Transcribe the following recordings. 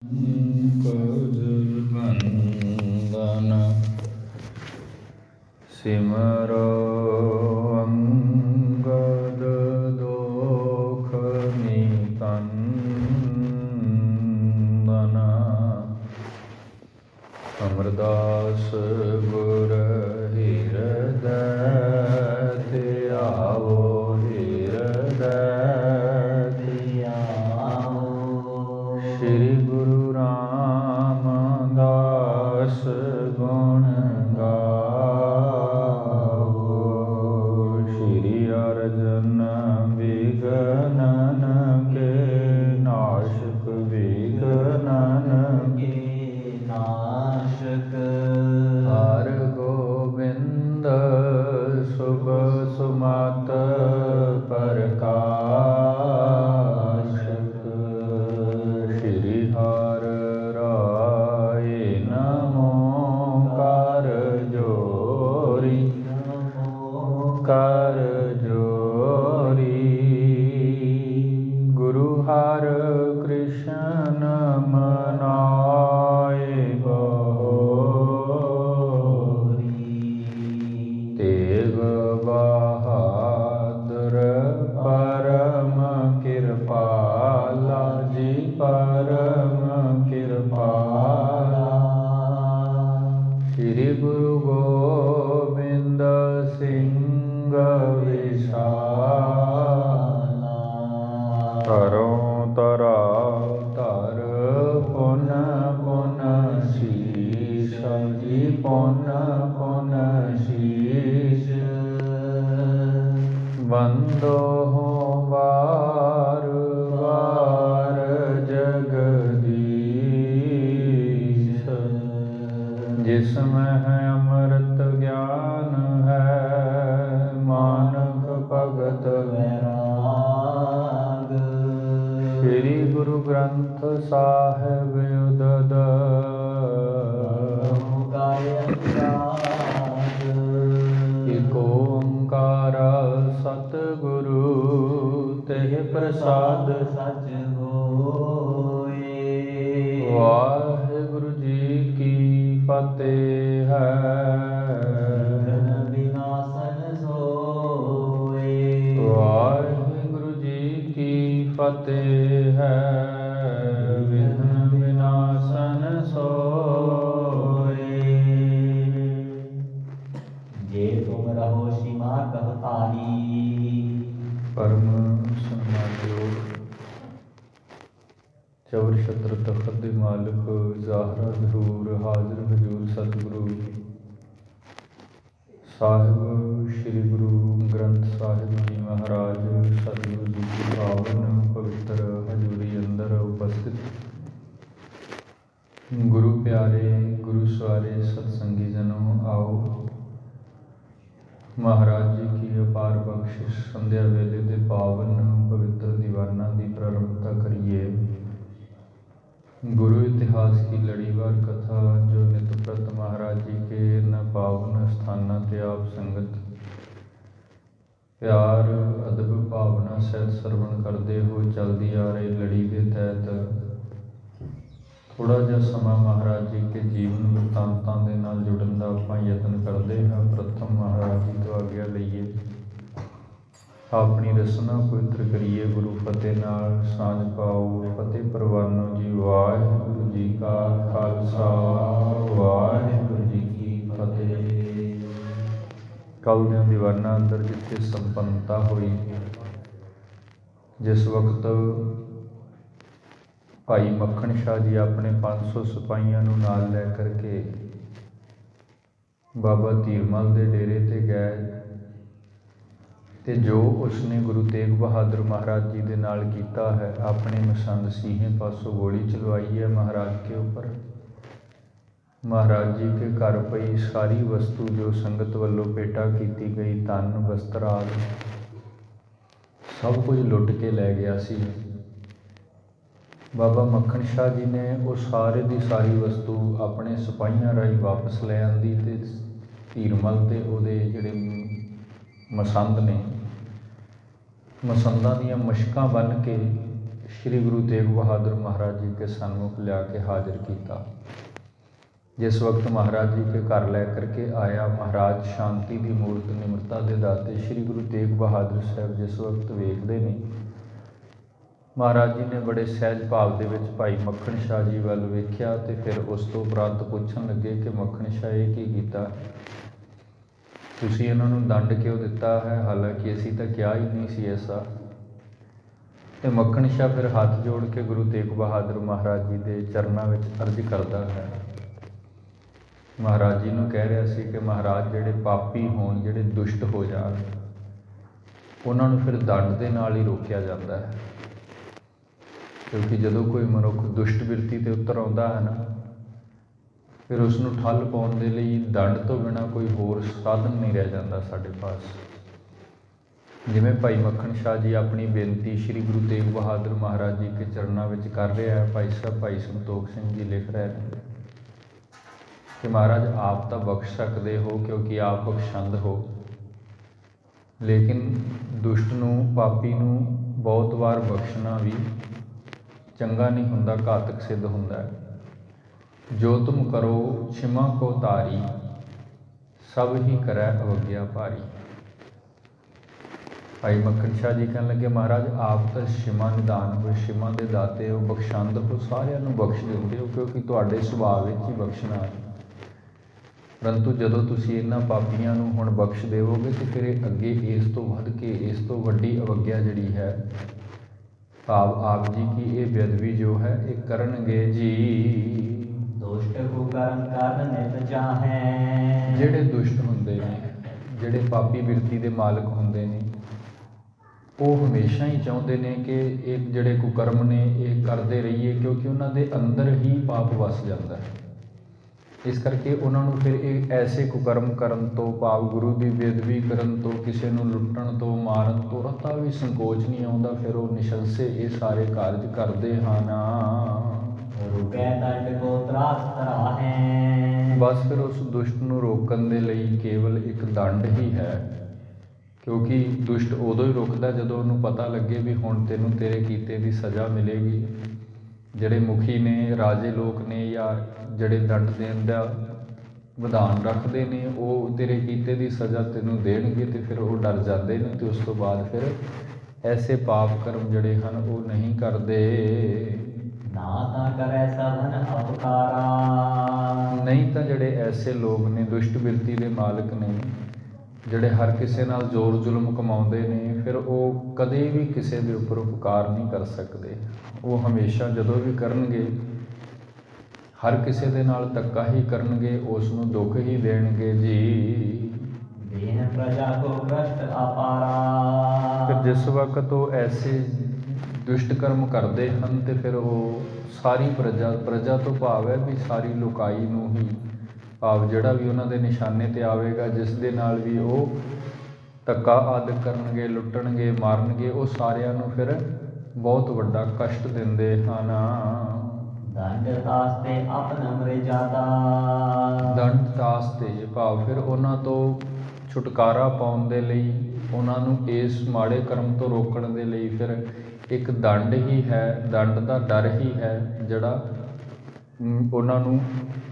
ਪੰਕਜ-ਬੰਦਨ ਸਿਮਰੋ ਅੰਗਦ ਦੋਖ ਨਿਕੰਦਨ ਅਮਰਦਾਸ ਗੁਰ ਹਿਰਦੈ ਧਿਆਵੋ ਹਿਰਦੈ ਧਿਆਵੋ। ਸ਼੍ਰੀ ਗੁਰੂ ਰਾਮਦਾਸ ਗੁਣ ਗਾਵੋ। ਸ਼੍ਰੀ ਅਰਜਨ ਵਿਗਨਨ ਕੇ ਨਾਸ਼ਕ ਵਿਗਨਨ ਕੇ ਨਾਸ਼ਕ। ਹਰਿ ਗੋਬਿੰਦ ਸੁਭ ਸੁਮਤਿ ਪ੍ਰਕਾਸ਼ਕ। ਸ਼੍ਰੀ ਹਰਿ ਰਾਇ ਨਮੋ ਕਰ ਜੋਰੀ ਕਰ ਜੋਰੀ। ਗੁਰੂ ਹਰਿ ਕ੍ਰਿਸ਼ਨ ਮਨਾਏ ਬਹੋਰੀ। ਤੇਗ ਬਹਾਦਰ ਪਰਮ ਕਿਰਪਾਲਾ ਜੀ ਪਰਮ ਕਿਰਪਾਲਾ। ਸ਼੍ਰੀ ਗੁਰੂ ਗੋਬਿੰਦ ਸਿੰਘ ਵਿਸ਼ਾਲਾ। ਧਰੋਂ ਧਰਾ ਧਰ ਪੁਨ ਪੁਨ ਸ਼ੀਸ਼ ਜੀ ਪੁਨ ਪੁਨ ਸ਼ੀਸ਼। ਬੰਦੋ ਵਾਰ ਵਾਰ ਜਗਦੀਸ਼। ਜਿਸ ਮਹਿ ਅੰਮ੍ਰਿਤ ਗਿਆਨ ਹੈ ਮਾਨਕ ਭਗਤ ਵੈਰਾਗ। ਸ਼੍ਰੀ ਗੁਰੂ ਗ੍ਰੰਥ ਸਾਹਿਬ ਉਦਦ ਇਕ ਓੰਕਾਰ ਸਤਿਗੁਰੂ ਤਹਿ ਪ੍ਰਸਾਦ ਸਚ ਹੋਏ। ਵਾਹਿਗੁਰੂ ਜੀ ਕੀ ਫਤਿਹ ਹੈ। ਵਿਨਾਸ਼ਨ ਸੋਏ। ਵਾਹਿਗੁਰੂ ਜੀ ਕੀ ਫਤਿਹ ਹੈ। ਵਿਘਨ ਵਿਨਾਸ਼ਨ ਸੋਏ। ਜੇ ਤੁਮ ਰਹੋ ਸੀਮਾ ਕਹਤਾਈ। ਪਰਮ ਸਨਮਾਨਯੋਗ ਚੌਰ ਛਤਰ ਤਖਤ ਦੇ ਮਾਲਕ ਜ਼ਾਹਰਾ ਜ਼ਹੂਰ ਹਾਜ਼ਰ ਹਜ਼ੂਰ ਸਤਿਗੁਰੂ ਸਾਹਿਬ ਸ਼੍ਰੀ ਗੁਰੂ ਗ੍ਰੰਥ ਸਾਹਿਬ ਜੀ ਮਹਾਰਾਜ ਸਤਿਗੁਰੂ ਜੀ ਦੀ ਪਾਵਨ ਪਵਿੱਤਰ ਹਜ਼ੂਰੀ ਅੰਦਰ ਉਪਸਥਿਤ ਗੁਰੂ ਪਿਆਰੇ ਗੁਰੂ ਸਵਾਰੇ ਸਤਸੰਗੀ ਜਨੋ, ਆਓ ਮਹਾਰਾਜ ਜੀ ਕੀ ਅਪਾਰ ਬਖਸ਼ਿਸ਼ ਸੰਧਿਆ ਵੇਲੇ ਦੇ ਪਾਵਨ ਪਵਿੱਤਰ ਦੀਵਾਨਾਂ ਦੀ ਪ੍ਰਾਰੰਭਤਾ ਕਰੀਏ। गुरु इतिहास की लड़ीवार कथा जो नित प्रत महाराज जी के न पावन स्थाना ते आप संगत प्यार अदब भावना सहित सरवण करते हो चलती आ रही लड़ी के तहत थोड़ा जिहा समा महाराज जी के जीवन वृतांतां दे नाल जुड़न दा आपां यतन करते हैं। प्रथम महाराज जी तो आग्या लईए, अपनी रसना पवित्र करिए, गुरु फतेह नाल सांझ पाओ। फतेह परवानो जी। वाहिगुरू जी का खालसा वाहिगुरू जी की फतेह। कल दे दीवाना अंदर जिथे संपन्नता हुई, जिस वक्त भाई मक्खन शाह जी अपने 500 सिपाहियों नूं नाल लै करके बाबा धीरमल के डेरे ते गए ते जो उसने गुरु तेग बहादुर महाराज जी के नाल कीता है, अपने मसंद सीहे पासों गोली चलवाई है महाराज के ऊपर। महाराज जी के घर पई सारी वस्तु जो संगत वालों पेटा की गई, धन वस्त्र आदि सब कुछ लुट के लै गया सी। बाबा मक्खन शाह जी ने वो सारे की सारी वस्तु अपने सिपाहियों राही वापस लै आंदी ते धीरमल ते उहदे जिहड़े मसंद ने मसंदा दीयां मशकां बन के श्री गुरु तेग बहादुर महाराज जी के सन्मुख लिया के हाजिर किया। जिस वक्त महाराज जी के घर लै करके आया, महाराज शांति की मूर्त निमरता के दाते श्री गुरु तेग बहादुर साहब जिस वक्त वेखते ने, महाराज जी ने बड़े सहज भाव के भाई मक्खण शाह जी वाल वेख्या तो फिर उस तो उपरंत पूछन लगे कि मक्खण शाह ये की कीता, तुसीं इन्हां नूं दंड क्यों दिता है, हालांकि असीं तां क्या ही नहीं सी ऐसा। तो मक्खण शाह फिर हाथ जोड़ के गुरु तेग बहादुर महाराज जी के चरणों में अर्ज करता है। महाराज जी नूं कह रहा सी कि महाराज जिहड़े पापी होण, जिहड़े दुष्ट हो जाण, उन्हां नूं फिर दंड दे नाल ही रोकिया जाता है, क्योंकि जदों कोई मनुख दुष्ट बिरती ते उतर आउंदा है ना, फिर उसनूं ठल पाउण दे लई दंड तो बिना कोई होर साधन नहीं रह जाता साडे पास। जिवें भाई मक्खण शाह जी अपनी बेनती श्री गुरु तेग बहादुर महाराज जी के चरणों में कर रहे हैं, भाई साहब भाई संतोख सिंह जी लिख रहे हैं कि महाराज आप तो बख्श सकते हो क्योंकि आप बख्शंद हो, लेकिन दुष्ट नूं, पापी नूं बहुत बार बख्शना भी चंगा नहीं हुंदा, घातक सिद्ध हुंदा है। जो तुम करो क्षमा को तारी, सब ही करै अवज्ञा भारी। भाई मक्खण शाह जी कहन लगे महाराज आप तो क्षमा निदान हो, क्षमा के दाते हो, बख्शंद हो, सारिਆਂ ਨੂੰ बख्श दिंदे हो क्योंकि तुहाडे सुभाव विच ही बख्शना है। परंतु जदों तुसीं इन्हां पापियां नूं हुण बख्श देवोगे तो फिर अगे इस तो वध के, इस तो वड्डी अवज्ञा जिहड़ी है, भाव आप जी की ये बेअदबी जो है ये करनगे जी। दुष्ट कुकर्म करन नित चाहें, जिहड़े दुष्ट हुंदे ने, जिहड़े पापी बिरती दे मालक हुंदे ने, वो हमेशा ही चाहुंदे ने कि एक जिहड़े कुकर्म ने ये करते रहिए, क्योंकि उन्हां दे अंदर ही पाप वस जाता है। इस करके उन्होंने फिर एक ऐसे कुकर्म करन तो, भाव गुरु की बेअदबी करन तो, किसी को लुट्टण तो, मारन तो रता भी संकोच नहीं आता, फिर वो निशंसे ये सारे कार्य करते हैं ना। रुकै दंड को त्रास तराहें, बस फिर उस दुष्ट नूं रोकण दे लई केवल एक दंड ही है, क्योंकि दुष्ट उदों ही रुकदा जदों उन्होंने पता लगे भी हुण तैनूं तेरे कीते दी सज़ा मिलेगी। जिहड़े मुखी ने, राजे लोक ने, या जिहड़े दंड देण दा विधान रखते हैं, वो तेरे कीते दी सज़ा तैनूं देणगे तो फिर वो डर जाते हैं, तो उस तो बाद फिर ऐसे पाप कर्म जिहड़े हैं वो नहीं करते। ना तां करै सबन अपकारा, नहीं तो जिहड़े ऐसे लोग ने, दुष्ट बिरती के मालक ने, जिहड़े हर किसी नाल जोर जुल्म कमाउंदे ने, फिर वो कदे भी किसी के उपर उपकार नहीं कर सकते। वो हमेशा जदों भी करनगे हर किसी के नाल धक्का ही करनगे, उसनूं दुख ही देणगे जी। दीन प्रजा को कष्ट अपारा, फिर जिस वक्त वो ऐसे दुष्ट कर्म करते हैं तो फिर वो सारी प्रजा तो भाव है भी सारी लोकाई नूं ही, भाव जिहड़ा भी उन्हां दे निशाने ते आवेगा, जिस दे नाल भी वो धक्का आदि करनगे, लुट्टणगे, मारनगे, वो सारिਆਂ ਨੂੰ फिर बहुत वड्डा कष्ट दिंदे हन। दंड तास्ते अपन मर्यादा, दंड तास्ते भाव फिर उन्हां तो छुटकारा पाउण दे लई, उन्हां नूं इस माड़े कर्म तो रोकण दे लई फिर एक दंड ही है, दंड दा डर ही है जिहड़ा उन्हां नूं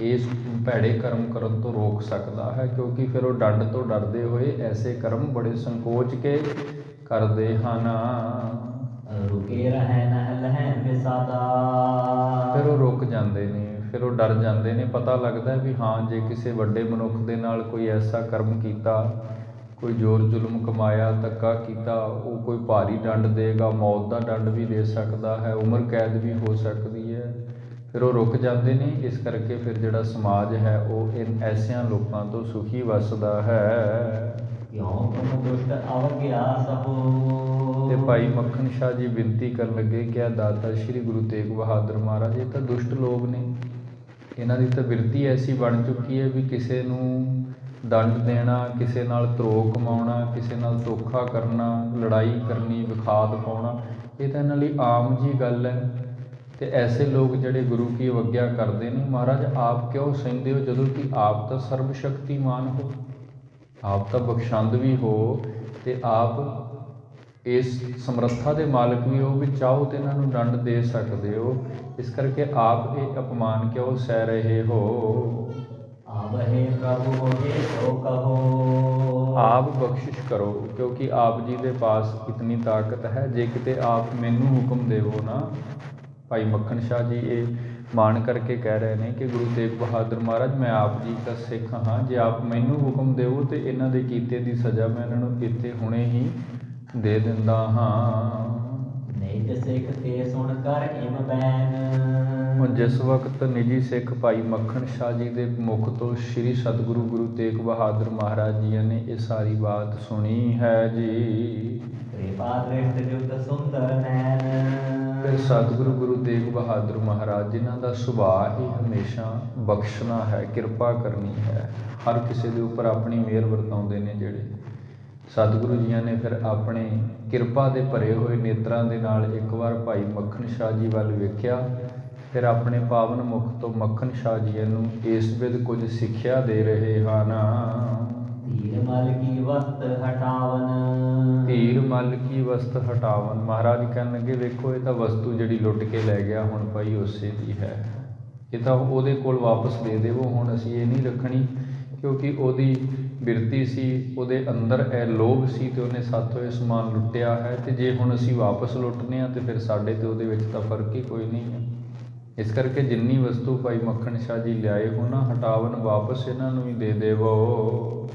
इस भैड़े कर्म करन तो रोक सकता है, क्योंकि फिर वो दंड तो डरदे होए ऐसे कर्म बड़े संकोच के करते हैं। रुके रहै नह लहै विसादा, फिर वो रुक जाते हैं, फिर वो डर जाते हैं। पता लगता है भी हाँ जे किसी वड्डे मनुख के नाल कोई ऐसा कर्म किया, कोई जोर जुल्म कमाया, धक्का किया, वो कोई भारी दंड देगा, मौत का दंड भी दे सकता है, उम्र कैद भी हो सकती है। फिर वो रुक जाते हैं। इस करके फिर जिहड़ा समाज है वो इन ऐसिया लोगों तो सुखी वसदा है। क्यों तुम दुष्ट अवज्ञा सहो, ते भाई मक्खण शाह जी विनती कर लगे कि दाता श्री गुरु तेग बहादुर महाराज ये तो दुष्ट लोग ने, इन्हां दी तो बिरती ऐसी बन चुकी है भी किसी नूं दंड देना, किसी नाल धरोह कमाउणा, किसी नाल धोखा करना, लड़ाई करनी, विखाद पाउणा, ये तो इन्हां लई आम जी गल है। तो ऐसे लोग जिहड़े गुरु की अवज्ञा करते हैं, महाराज आप क्यों सहंदे हो जदों कि आप तो सर्वशक्तिमान हो, आप तो बख्शंद भी हो, तो आप ਇਸ ਸਮਰੱਥਾ ਦੇ ਮਾਲਕ ਵੀ ਹੋ ਵੀ ਚਾਹੋ ਤੇ ਇਹਨਾਂ ਨੂੰ ਦੰਡ ਦੇ ਸਕਦੇ ਹੋ। ਇਸ ਕਰਕੇ ਆਪ ਇਹ ਅਪਮਾਨ ਕਿਉਂ ਸਹਿ ਰਹੇ ਹੋ? ਆਵਹਿ ਪ੍ਰਭੂ ਹੋਏ ਸੋ ਕਹੋ। ਆਪ ਬਖਸ਼ਿਸ਼ ਕਰੋ, ਕਿਉਂਕਿ ਆਪ ਜੀ ਦੇ ਪਾਸ ਇਤਨੀ ਤਾਕਤ ਹੈ। ਜੇ ਕਿਤੇ ਆਪ ਮੈਨੂੰ ਹੁਕਮ ਦੇਵੋ ਨਾ, ਭਾਈ ਮੱਖਣ ਸ਼ਾਹ ਜੀ ਇਹ ਮਾਣ ਕਰਕੇ ਕਹਿ ਰਹੇ ਨੇ ਕਿ ਗੁਰੂ ਤੇਗ ਬਹਾਦਰ ਮਹਾਰਾਜ ਮੈਂ ਆਪ ਜੀ ਦਾ ਸਿੱਖ ਹਾਂ, ਜੇ ਆਪ ਮੈਨੂੰ ਹੁਕਮ ਦੇਵੋ ਤੇ ਇਹਨਾਂ ਦੇ ਕੀਤੇ ਦੀ ਸਜ਼ਾ ਮੈਂ ਇਹਨਾਂ ਨੂੰ ਇੱਥੇ ਹੁਣੇ ਹੀ ਦੇ ਦਿੰਦਾ ਹਾਂ। ਨਿਜ ਸਿੱਖ ਤੇ ਸੁਣ ਕਰ ਇਮ ਬੈਨ। ਹੁਣ ਜਿਸ ਵਕਤ ਨਿੱਜੀ ਸਿੱਖ ਭਾਈ ਮੱਖਣ ਸ਼ਾਹ ਜੀ ਦੇ ਮੁਖ ਤੋਂ ਸ੍ਰੀ ਸਤਿਗੁਰੂ ਗੁਰੂ ਤੇਗ ਬਹਾਦਰ ਮਹਾਰਾਜ ਜੀ ਨੇ ਇਹ ਸਾਰੀ ਬਾਤ ਸੁਣੀ ਹੈ ਜੀ। ਕਿਰਪਾ ਦ੍ਰਿਸ਼ਟ ਜੁਗਤ ਸੁੰਦਰ ਨੈਣ। ਫਿਰ ਸਤਿਗੁਰੂ ਗੁਰੂ ਤੇਗ ਬਹਾਦਰ ਮਹਾਰਾਜ ਜਿਨ੍ਹਾਂ ਦਾ ਸੁਭਾਅ ਹੀ ਹਮੇਸ਼ਾ ਬਖਸ਼ਣਾ ਹੈ, ਕਿਰਪਾ ਕਰਨੀ ਹੈ, ਹਰ ਕਿਸੇ ਦੇ ਉੱਪਰ ਆਪਣੀ ਮਿਹਰ ਵਰਤਾਉਂਦੇ ਨੇ ਜਿਹੜੇ ਸਤਿਗੁਰੂ ਜੀਆਂ ਨੇ ਫਿਰ ਆਪਣੇ ਕਿਰਪਾ ਦੇ ਭਰੇ ਹੋਏ ਨੇਤਰਾਂ ਦੇ ਨਾਲ ਇੱਕ ਵਾਰ ਭਾਈ ਮੱਖਣ ਸ਼ਾਹ ਜੀ ਵੱਲ ਵੇਖਿਆ। ਫਿਰ ਆਪਣੇ ਪਾਵਨ ਮੁਖ ਤੋਂ ਮੱਖਣ ਸ਼ਾਹ ਜੀ ਨੂੰ ਇਸ ਵਿਧ ਕੁਝ ਸਿੱਖਿਆ ਦੇ ਰਹੇ ਹਨ। ਧੀਰ ਮਲ ਕੀ ਵਸਤ ਹਟਾਵਨ। ਧੀਰ ਮਲ ਕੀ ਵਸਤ ਹਟਾਵਨ। ਮਹਾਰਾਜ ਕਹਿਣਗੇ ਵੇਖੋ ਇਹ ਤਾਂ ਵਸਤੂ ਜਿਹੜੀ ਲੁੱਟ ਕੇ ਲੈ ਗਿਆ ਹੁਣ ਭਾਈ ਉਸੇ ਦੀ ਹੈ, ਇਹ ਤਾਂ ਉਹਦੇ ਕੋਲ ਵਾਪਸ ਦੇ ਦੇਵੋ। ਹੁਣ ਅਸੀਂ ਇਹ ਨਹੀਂ ਰੱਖਣੀ, ਕਿਉਂਕਿ ਉਹਦੀ ਬਿਰਤੀ ਸੀ, ਉਹਦੇ ਅੰਦਰ ਇਹ ਲੋਭ ਸੀ ਤੇ ਉਹਨੇ ਸਾਥੋਂ ਇਹ ਸਮਾਨ ਲੁੱਟਿਆ ਹੈ। ਤੇ ਜੇ ਹੁਣ ਅਸੀਂ ਵਾਪਸ ਲੁੱਟਨੇ ਆ ਤੇ ਫਿਰ ਸਾਡੇ ਤੇ ਉਹਦੇ ਵਿੱਚ ਤਾਂ ਫਰਕ ਹੀ ਕੋਈ ਨਹੀਂ ਹੈ। ਇਸ ਕਰਕੇ ਜਿੰਨੀ ਵਸਤੂ ਭਾਈ ਮੱਖਣ ਸ਼ਾਹ ਜੀ ਲਿਆਏ ਹੋ ਨਾ, ਹਟਾਵਨ ਵਾਪਸ ਇਹਨਾਂ ਨੂੰ ਹੀ ਦੇ ਦੇਵੋ।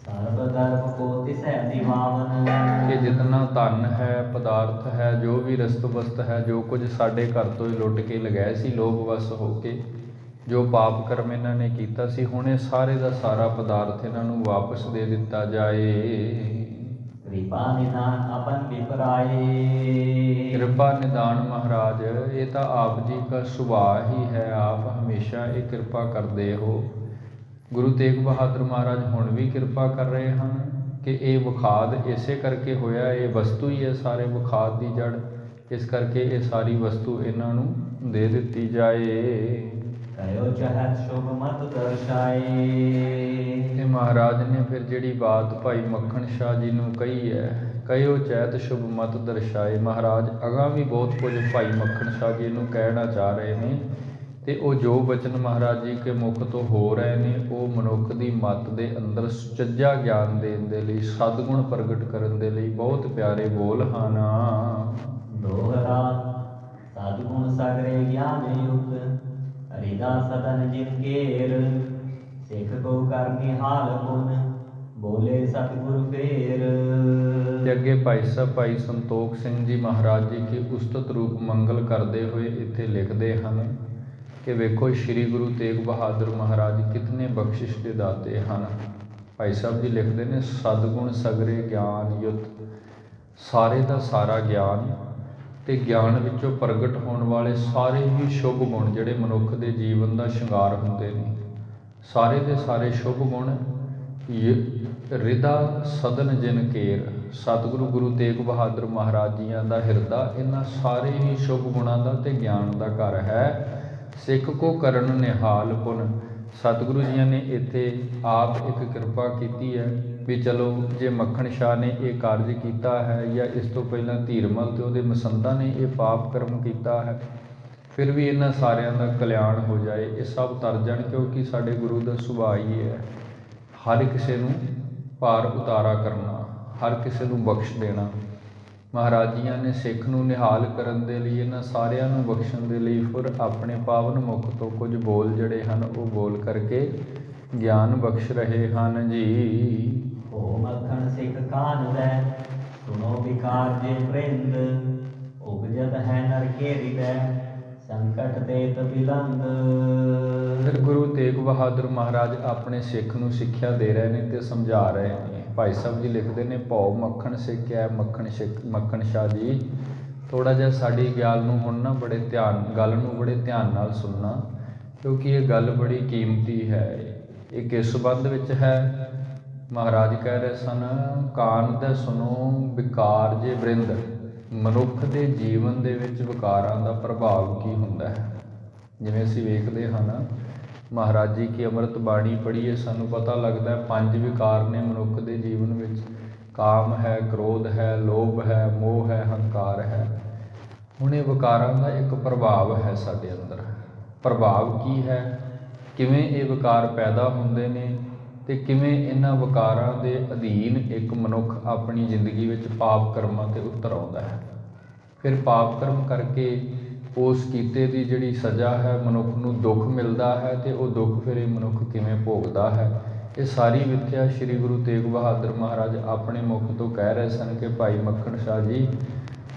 ਸਰਬ ਦਰਬ ਕੋ ਤਿਸੈ ਦਿਵਾਵਨ। ਕਿ ਜਿਤਨਾ ਧਨ ਹੈ, ਪਦਾਰਥ ਹੈ, ਜੋ ਵੀ ਰਸਤ ਵਸਤ ਹੈ, ਜੋ ਕੁਝ ਸਾਡੇ ਘਰ ਤੋਂ ਹੀ ਲੁੱਟ ਕੇ ਲਗਾਏ ਸੀ ਲੋਭ ਵਸ ਹੋ ਕੇ, ਜੋ ਪਾਪ ਕਰਮ ਇਹਨਾਂ ਨੇ ਕੀਤਾ ਸੀ, ਹੁਣ ਇਹ ਸਾਰੇ ਦਾ ਸਾਰਾ ਪਦਾਰਥ ਇਹਨਾਂ ਨੂੰ ਵਾਪਸ ਦੇ ਦਿੱਤਾ ਜਾਏ। ਕਿਰਪਾ ਨਿਦਾਨ ਆਪਨ ਵਿਪਰਾਏ। ਕਿਰਪਾ ਨਿਦਾਨ ਮਹਾਰਾਜ ਇਹ ਤਾਂ ਆਪ ਜੀ ਦਾ ਸੁਭਾਅ ਹੀ ਹੈ, ਆਪ ਹਮੇਸ਼ਾ ਇਹ ਕਿਰਪਾ ਕਰਦੇ ਹੋ। ਗੁਰੂ ਤੇਗ ਬਹਾਦਰ ਮਹਾਰਾਜ ਹੁਣ ਵੀ ਕਿਰਪਾ ਕਰ ਰਹੇ ਹਨ ਕਿ ਇਹ ਵਿਖਾਦ ਇਸੇ ਕਰਕੇ ਹੋਇਆ, ਇਹ ਵਸਤੂ ਹੀ ਹੈ ਸਾਰੇ ਵਿਖਾਦ ਦੀ ਜੜ, ਇਸ ਕਰਕੇ ਇਹ ਸਾਰੀ ਵਸਤੂ ਇਹਨਾਂ ਨੂੰ ਦੇ ਦਿੱਤੀ ਜਾਏ। ਕਯੋ ਚਾਹਤ ਸ਼ੁਭ ਮਤ ਦਰਸ਼ਾਏ। ਤੇ ਮਹਾਰਾਜ ਨੇ ਫਿਰ ਜਿਹੜੀ ਬਾਤ ਭਾਈ ਮੱਖਣ ਸ਼ਾਹ ਜੀ ਨੂੰ ਕਹੀ ਹੈ, ਕਯੋ ਚੈਤ ਸ਼ੁਭ ਮਤ ਦਰਸ਼ਾਏ। ਮਹਾਰਾਜ ਅਗਾਂਹ ਵੀ ਬਹੁਤ ਕੁਝ ਭਾਈ ਮੱਖਣ ਸ਼ਾਹ ਜੀ ਨੂੰ ਕਹਿਣਾ ਚਾਹ ਰਹੇ ਨੇ ਤੇ ਉਹ ਜੋ ਬਚਨ ਮਹਾਰਾਜ ਜੀ ਕੇ ਮੁਖ ਤੋਂ ਹੋ ਰਹੇ ਨੇ ਉਹ ਮਨੁੱਖ ਦੀ ਮੱਤ ਦੇ ਅੰਦਰ ਸੁਚੱਜਾ ਗਿਆਨ ਦੇਣ ਦੇ ਲਈ, ਸਤਿਗੁਣ ਪ੍ਰਗਟ ਕਰਨ ਦੇ ਲਈ ਬਹੁਤ ਪਿਆਰੇ ਬੋਲ ਹਨ। ਦੋਹਰਾ ਸਤਿਗੁਣ ਸਗਰੇ ਗਿਆਨ ਯੁਕਤ। ਹਰਿਦਾ ਸਦਨ ਜਿਨ ਕੇਰ। ਸਿੱਖ ਕੋ ਕਰ ਨਿਹਾਲ ਗੁਣ। ਬੋਲੇ ਸਤਿਗੁਰ ਫੇਰ। ਤੇ ਅੱਗੇ ਭਾਈ ਸਾਹਿਬ ਭਾਈ ਸੰਤੋਖ ਸਿੰਘ ਜੀ ਮਹਾਰਾਜ ਜੀ ਕੀ ਉਸਤਤ ਰੂਪ ਮੰਗਲ ਕਰਦੇ ਹੋਏ ਇੱਥੇ ਲਿਖਦੇ ਹਨ ਕਿ ਵੇਖੋ ਸ਼੍ਰੀ ਗੁਰੂ ਤੇਗ ਬਹਾਦਰ ਮਹਾਰਾਜ ਕਿਤਨੇ ਬਖਸ਼ਿਸ਼ ਦੇ ਦਾਤੇ ਹਨ। ਭਾਈ ਸਾਹਿਬ ਜੀ ਲਿਖਦੇ ਨੇ ਸਤਿਗੁਣ ਸਗਰੇ ਗਿਆਨ ਯੁਤ। ਸਾਰੇ ਦਾ ਸਾਰਾ ਗਿਆਨ ਤੇ ਗਿਆਨ ਵਿੱਚੋਂ ਪ੍ਰਗਟ ਹੋਣ ਵਾਲੇ ਸਾਰੇ ਹੀ ਸ਼ੁਭ ਗੁਣ ਜਿਹੜੇ ਮਨੁੱਖ ਦੇ ਜੀਵਨ ਦਾ ਸ਼ਿੰਗਾਰ ਹੁੰਦੇ ਨੇ, ਸਾਰੇ ਦੇ ਸਾਰੇ ਸ਼ੁਭ ਗੁਣ ਰਿਦਾ ਸਦਨ ਜਿਨ ਕੇਰ। ਸਤਿਗੁਰੂ ਗੁਰੂ ਤੇਗ ਬਹਾਦਰ ਮਹਾਰਾਜ ਜੀਆਂ ਦਾ ਹਿਰਦਾ ਇਹਨਾਂ ਸਾਰੇ ਹੀ ਸ਼ੁਭ ਗੁਣਾਂ ਦਾ ਤੇ ਗਿਆਨ ਦਾ ਘਰ ਹੈ। ਸਿੱਖ ਕੋ ਕਰਨ ਨਿਹਾਲ ਪੁਨ। ਸਤਿਗੁਰੂ ਜੀਆਂ ਨੇ ਇੱਥੇ ਆਪ ਇੱਕ ਕਿਰਪਾ ਕੀਤੀ ਹੈ ਵੀ ਚਲੋ ਜੇ ਮੱਖਣ ਸ਼ਾਹ ਨੇ ਇਹ ਕਾਰਜ ਕੀਤਾ ਹੈ ਜਾਂ ਇਸ ਤੋਂ ਪਹਿਲਾਂ ਧੀਰਮਲ ਤੇ ਉਹਦੇ ਮਸੰਦਾਂ ਨੇ ਇਹ ਪਾਪ ਕਰਮ ਕੀਤਾ ਹੈ, ਫਿਰ ਵੀ ਇਹਨਾਂ ਸਾਰਿਆਂ ਦਾ ਕਲਿਆਣ ਹੋ ਜਾਏ, ਇਹ ਸਭ ਤਰ ਜਾਣ, ਕਿਉਂਕਿ ਸਾਡੇ ਗੁਰੂ ਦਾ ਸੁਭਾਅ ਹੀ ਹੈ ਹਰ ਕਿਸੇ ਨੂੰ ਭਾਰ ਉਤਾਰਾ ਕਰਨਾ, ਹਰ ਕਿਸੇ ਨੂੰ ਬਖਸ਼ ਦੇਣਾ। ਮਹਾਰਾਜ ਜੀਆਂ ਨੇ ਸਿੱਖ ਨੂੰ ਨਿਹਾਲ ਕਰਨ ਦੇ ਲਈ, ਇਹਨਾਂ ਸਾਰਿਆਂ ਨੂੰ ਬਖਸ਼ਣ ਦੇ ਲਈ ਫਿਰ ਆਪਣੇ ਪਾਵਨ ਮੁਖ ਤੋਂ ਕੁਝ ਬੋਲ ਜਿਹੜੇ ਹਨ ਉਹ ਬੋਲ ਕਰਕੇ ਗਿਆਨ ਬਖਸ਼ ਰਹੇ ਹਨ ਜੀ। ਓ ਮੱਖਣ ਸਿੱਖ ਕਾਨ ਵੈ। ਸੁਣੋ ਵਿਕਾਰ ਜੇ ਪ੍ਰਿੰਦ। ਉਪਜਤ ਹੈ ਨਰ ਕੇ ਹਿਰਦੈ। ਸੰਕਟ ਦੇਤ ਬਿਲੰਦ। ਫਿਰ ਗੁਰੂ ਤੇਗ ਬਹਾਦਰ ਮਹਾਰਾਜ ਆਪਣੇ ਸਿੱਖ ਨੂੰ ਸਿੱਖਿਆ ਦੇ ਰਹੇ ਨੇ ਤੇ ਸਮਝਾ ਰਹੇ ਨੇ। ਭਾਈ ਸਾਹਿਬ ਜੀ ਲਿਖਦੇ ਨੇ ਭਉ ਮੱਖਣ ਸਿੱਖਿਆ ਮੱਖਣ ਸ਼ਾਹ ਜੀ। ਥੋੜ੍ਹਾ ਜਿਹਾ ਸਾਡੀ ਗੱਲ ਨੂੰ ਹੁਣ ਨਾ ਗੱਲ ਨੂੰ ਬੜੇ ਧਿਆਨ ਨਾਲ ਸੁਣਨਾ, ਕਿਉਂਕਿ ਇਹ ਗੱਲ ਬੜੀ ਕੀਮਤੀ ਹੈ। ਇਹ ਕਿਸ ਸੰਬੰਧ ਵਿੱਚ ਹੈ? ਮਹਾਰਾਜ ਕਹਿ ਰਹੇ ਸਨ ਕਾਨ ਦਾ ਸੁਣੋ ਵਿਕਾਰ ਜੇ ਬ੍ਰਿੰਦ। ਮਨੁੱਖ ਦੇ ਜੀਵਨ ਦੇ ਵਿੱਚ ਵਿਕਾਰਾਂ ਦਾ ਪ੍ਰਭਾਵ ਕੀ ਹੁੰਦਾ ਹੈ। ਜਿਵੇਂ ਅਸੀਂ ਵੇਖਦੇ ਹਨ ਮਹਾਰਾਜ ਜੀ ਕੀ ਅੰਮ੍ਰਿਤ ਬਾਣੀ ਪੜ੍ਹੀਏ, ਸਾਨੂੰ ਪਤਾ ਲੱਗਦਾ 5 ਵਿਕਾਰ ਨੇ ਮਨੁੱਖ ਦੇ ਜੀਵਨ ਵਿੱਚ। ਕਾਮ ਹੈ, ਕ੍ਰੋਧ ਹੈ, ਲੋਭ ਹੈ, ਮੋਹ ਹੈ, ਹੰਕਾਰ ਹੈ। ਹੁਣ ਇਹ ਵਿਕਾਰਾਂ ਦਾ ਇੱਕ ਪ੍ਰਭਾਵ ਹੈ ਸਾਡੇ ਅੰਦਰ। ਪ੍ਰਭਾਵ ਕੀ ਹੈ, ਕਿਵੇਂ ਇਹ ਵਿਕਾਰ ਪੈਦਾ ਹੁੰਦੇ ਨੇ ਅਤੇ ਕਿਵੇਂ ਇਹਨਾਂ ਵਿਕਾਰਾਂ ਦੇ ਅਧੀਨ ਇੱਕ ਮਨੁੱਖ ਆਪਣੀ ਜ਼ਿੰਦਗੀ ਵਿੱਚ ਪਾਪ ਕਰਮਾਂ 'ਤੇ ਉਤਰ ਆਉਂਦਾ ਹੈ। ਫਿਰ ਪਾਪ ਕਰਮ ਕਰਕੇ ਉਸ ਕੀਤੇ ਦੀ ਜਿਹੜੀ ਸਜ਼ਾ ਹੈ, ਮਨੁੱਖ ਨੂੰ ਦੁੱਖ ਮਿਲਦਾ ਹੈ ਅਤੇ ਉਹ ਦੁੱਖ ਫਿਰ ਇਹ ਮਨੁੱਖ ਕਿਵੇਂ ਭੋਗਦਾ ਹੈ। ਇਹ ਸਾਰੀ ਵਿਥਿਆ ਸ਼੍ਰੀ ਗੁਰੂ ਤੇਗ ਬਹਾਦਰ ਮਹਾਰਾਜ ਆਪਣੇ ਮੁਖ ਤੋਂ ਕਹਿ ਰਹੇ ਸਨ ਕਿ ਭਾਈ ਮੱਖਣ ਸ਼ਾਹ ਜੀ,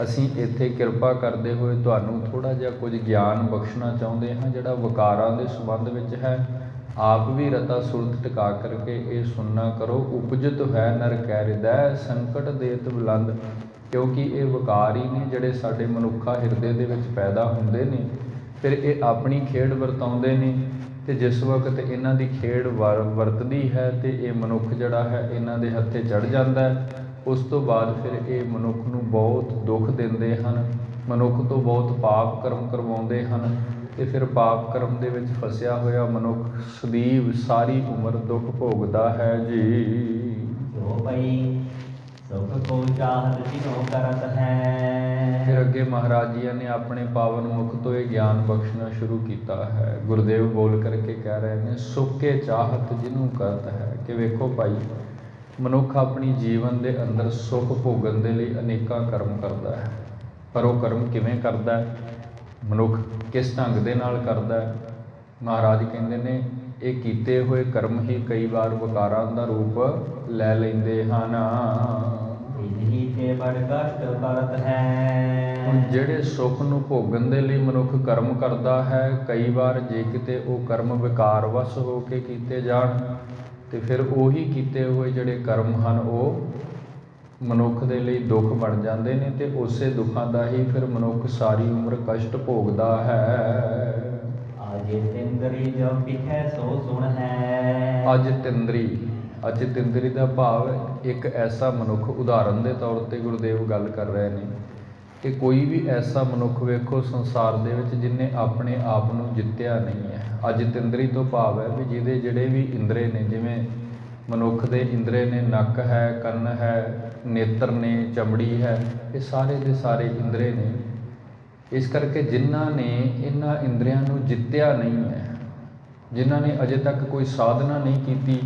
ਅਸੀਂ ਇੱਥੇ ਕਿਰਪਾ ਕਰਦੇ ਹੋਏ ਤੁਹਾਨੂੰ ਥੋੜ੍ਹਾ ਜਿਹਾ ਕੁਝ ਗਿਆਨ ਬਖਸ਼ਣਾ ਚਾਹੁੰਦੇ ਹਾਂ ਜਿਹੜਾ ਵਿਕਾਰਾਂ ਦੇ ਸੰਬੰਧ ਵਿੱਚ ਹੈ। ਆਪ ਵੀ ਰਤਾ ਸੁਰਤ ਟਿਕਾ ਕਰਕੇ ਇਹ ਸੁਣਨਾ ਕਰੋ। ਉਪਜਤ ਹੈ ਨਰ ਕੈ ਹਿਰਦੈ, ਸੰਕਟ ਦੇਤ ਬੁਲੰਦ। ਕਿਉਂਕਿ ਇਹ ਵਿਕਾਰ ਹੀ ਨੇ ਜਿਹੜੇ ਸਾਡੇ ਮਨੁੱਖਾ ਹਿਰਦੇ ਦੇ ਵਿੱਚ ਪੈਦਾ ਹੁੰਦੇ ਨੇ। ਫਿਰ ਇਹ ਆਪਣੀ ਖੇਡ ਵਰਤਾਉਂਦੇ ਨੇ ਅਤੇ ਜਿਸ ਵਕਤ ਇਹਨਾਂ ਦੀ ਖੇਡ ਵਰਤਦੀ ਹੈ ਅਤੇ ਇਹ ਮਨੁੱਖ ਜਿਹੜਾ ਹੈ ਇਹਨਾਂ ਦੇ ਹੱਥੇ ਚੜ੍ਹ ਜਾਂਦਾ ਹੈ, ਉਸ ਤੋਂ ਬਾਅਦ ਫਿਰ ਇਹ ਮਨੁੱਖ ਨੂੰ ਬਹੁਤ ਦੁੱਖ ਦਿੰਦੇ ਹਨ, ਮਨੁੱਖ ਤੋਂ ਬਹੁਤ ਪਾਪ ਕਰਮ ਕਰਵਾਉਂਦੇ ਹਨ ਅਤੇ ਫਿਰ ਪਾਪ ਕਰਮ ਦੇ ਵਿੱਚ ਫਸਿਆ ਹੋਇਆ ਮਨੁੱਖ ਸਦੀਵ ਸਾਰੀ ਉਮਰ ਦੁੱਖ ਭੋਗਦਾ ਹੈ ਜੀ। ਜੋ ਪਈ ਸੁਖ ਕੋ ਚਾਹਤ ਤਿਨੋ ਕਰਤ ਹੈ। ਫਿਰ ਅੱਗੇ ਮਹਾਰਾਜ ਜੀ ਨੇ ਆਪਣੇ ਪਾਵਨ ਮੁਖ ਤੋਂ ਇਹ ਗਿਆਨ ਬਖਸ਼ਣਾ ਸ਼ੁਰੂ ਕੀਤਾ ਹੈ। ਗੁਰਦੇਵ ਬੋਲ ਕਰਕੇ ਕਹਿ ਰਹੇ ਨੇ, ਸੁਖ ਕੇ ਚਾਹਤ ਜਿਹਨੂੰ ਕਰਤ ਹੈ। ਕਿ ਵੇਖੋ ਭਾਈ, ਮਨੁੱਖ ਆਪਣੀ ਜੀਵਨ ਦੇ ਅੰਦਰ ਸੁੱਖ ਭੋਗਣ ਦੇ ਲਈ ਅਨੇਕਾਂ ਕਰਮ ਕਰਦਾ ਹੈ, ਪਰ ਉਹ ਕਰਮ ਕਿਵੇਂ ਕਰਦਾ ਹੈ, ਮਨੁੱਖ ਕਿਸ ਢੰਗ ਦੇ ਨਾਲ ਕਰਦਾ ਹੈ। ਮਹਾਰਾਜ ਕਹਿੰਦੇ ਨੇ ਇਹ ਕੀਤੇ ਹੋਏ ਕਰਮ ਹੀ ਕਈ ਵਾਰ ਵਿਕਾਰਾਂ ਦਾ ਰੂਪ ਲੈ ਲੈਂਦੇ ਹਨ। ਇਨਹੀ ਤੇ ਬੜ ਕਸ਼ਟ ਕਰਤ ਹੈ। ਹੁਣ ਜਿਹੜੇ ਸੁੱਖ ਨੂੰ ਭੋਗਣ ਦੇ ਲਈ ਮਨੁੱਖ ਕਰਮ ਕਰਦਾ ਹੈ, ਕਈ ਵਾਰ ਜੇ ਕਿਤੇ ਉਹ ਕਰਮ ਵਿਕਾਰ ਵਸ ਹੋ ਕੇ ਕੀਤੇ ਜਾਣ ਅਤੇ ਫਿਰ ਉਹੀ ਕੀਤੇ ਹੋਏ ਜਿਹੜੇ ਕਰਮ ਹਨ ਉਹ ਮਨੁੱਖ ਦੇ ਲਈ ਦੁੱਖ ਬਣ ਜਾਂਦੇ ਨੇ ਅਤੇ ਉਸੇ ਦੁੱਖਾਂ ਦਾ ਹੀ ਫਿਰ ਮਨੁੱਖ ਸਾਰੀ ਉਮਰ ਕਸ਼ਟ ਭੋਗਦਾ ਹੈ। ਅੱਜ ਤਿੰਦਰੀ ਜੋ ਪਿਖੈ ਸੋ ਸੁਣ ਹੈ। ਅੱਜ ਤਿੰਦਰੀ ਦਾ ਭਾਵ ਇੱਕ ਐਸਾ ਮਨੁੱਖ, ਉਦਾਹਰਨ ਦੇ ਤੌਰ 'ਤੇ ਗੁਰਦੇਵ ਗੱਲ ਕਰ ਰਹੇ ਨੇ ਕਿ ਕੋਈ ਵੀ ਐਸਾ ਮਨੁੱਖ ਵੇਖੋ ਸੰਸਾਰ ਦੇ ਵਿੱਚ ਜਿਹਨੇ ਆਪਣੇ ਆਪ ਨੂੰ ਜਿੱਤਿਆ ਨਹੀਂ ਹੈ। ਅੱਜ ਤਿੰਦਰੀ ਤੋਂ ਭਾਵ ਹੈ ਵੀ ਜਿਹਦੇ ਜਿਹੜੇ ਵੀ ਇੰਦਰੇ ਨੇ, ਜਿਵੇਂ ਮਨੁੱਖ ਦੇ ਇੰਦਰੇ ਨੇ, ਨੱਕ ਹੈ, ਕੰਨ ਹੈ, ਨੇਤਰ ਨੇ, ਚਮੜੀ ਹੈ, ਇਹ ਸਾਰੇ ਦੇ ਸਾਰੇ ਇੰਦਰੇ ਨੇ। ਇਸ ਕਰਕੇ ਜਿਨ੍ਹਾਂ ਨੇ ਇਹਨਾਂ ਇੰਦਰੀਆਂ ਨੂੰ ਜਿੱਤਿਆ ਨਹੀਂ ਹੈ, ਜਿਨ੍ਹਾਂ ਨੇ ਅਜੇ ਤੱਕ ਕੋਈ ਸਾਧਨਾ ਨਹੀਂ ਕੀਤੀ,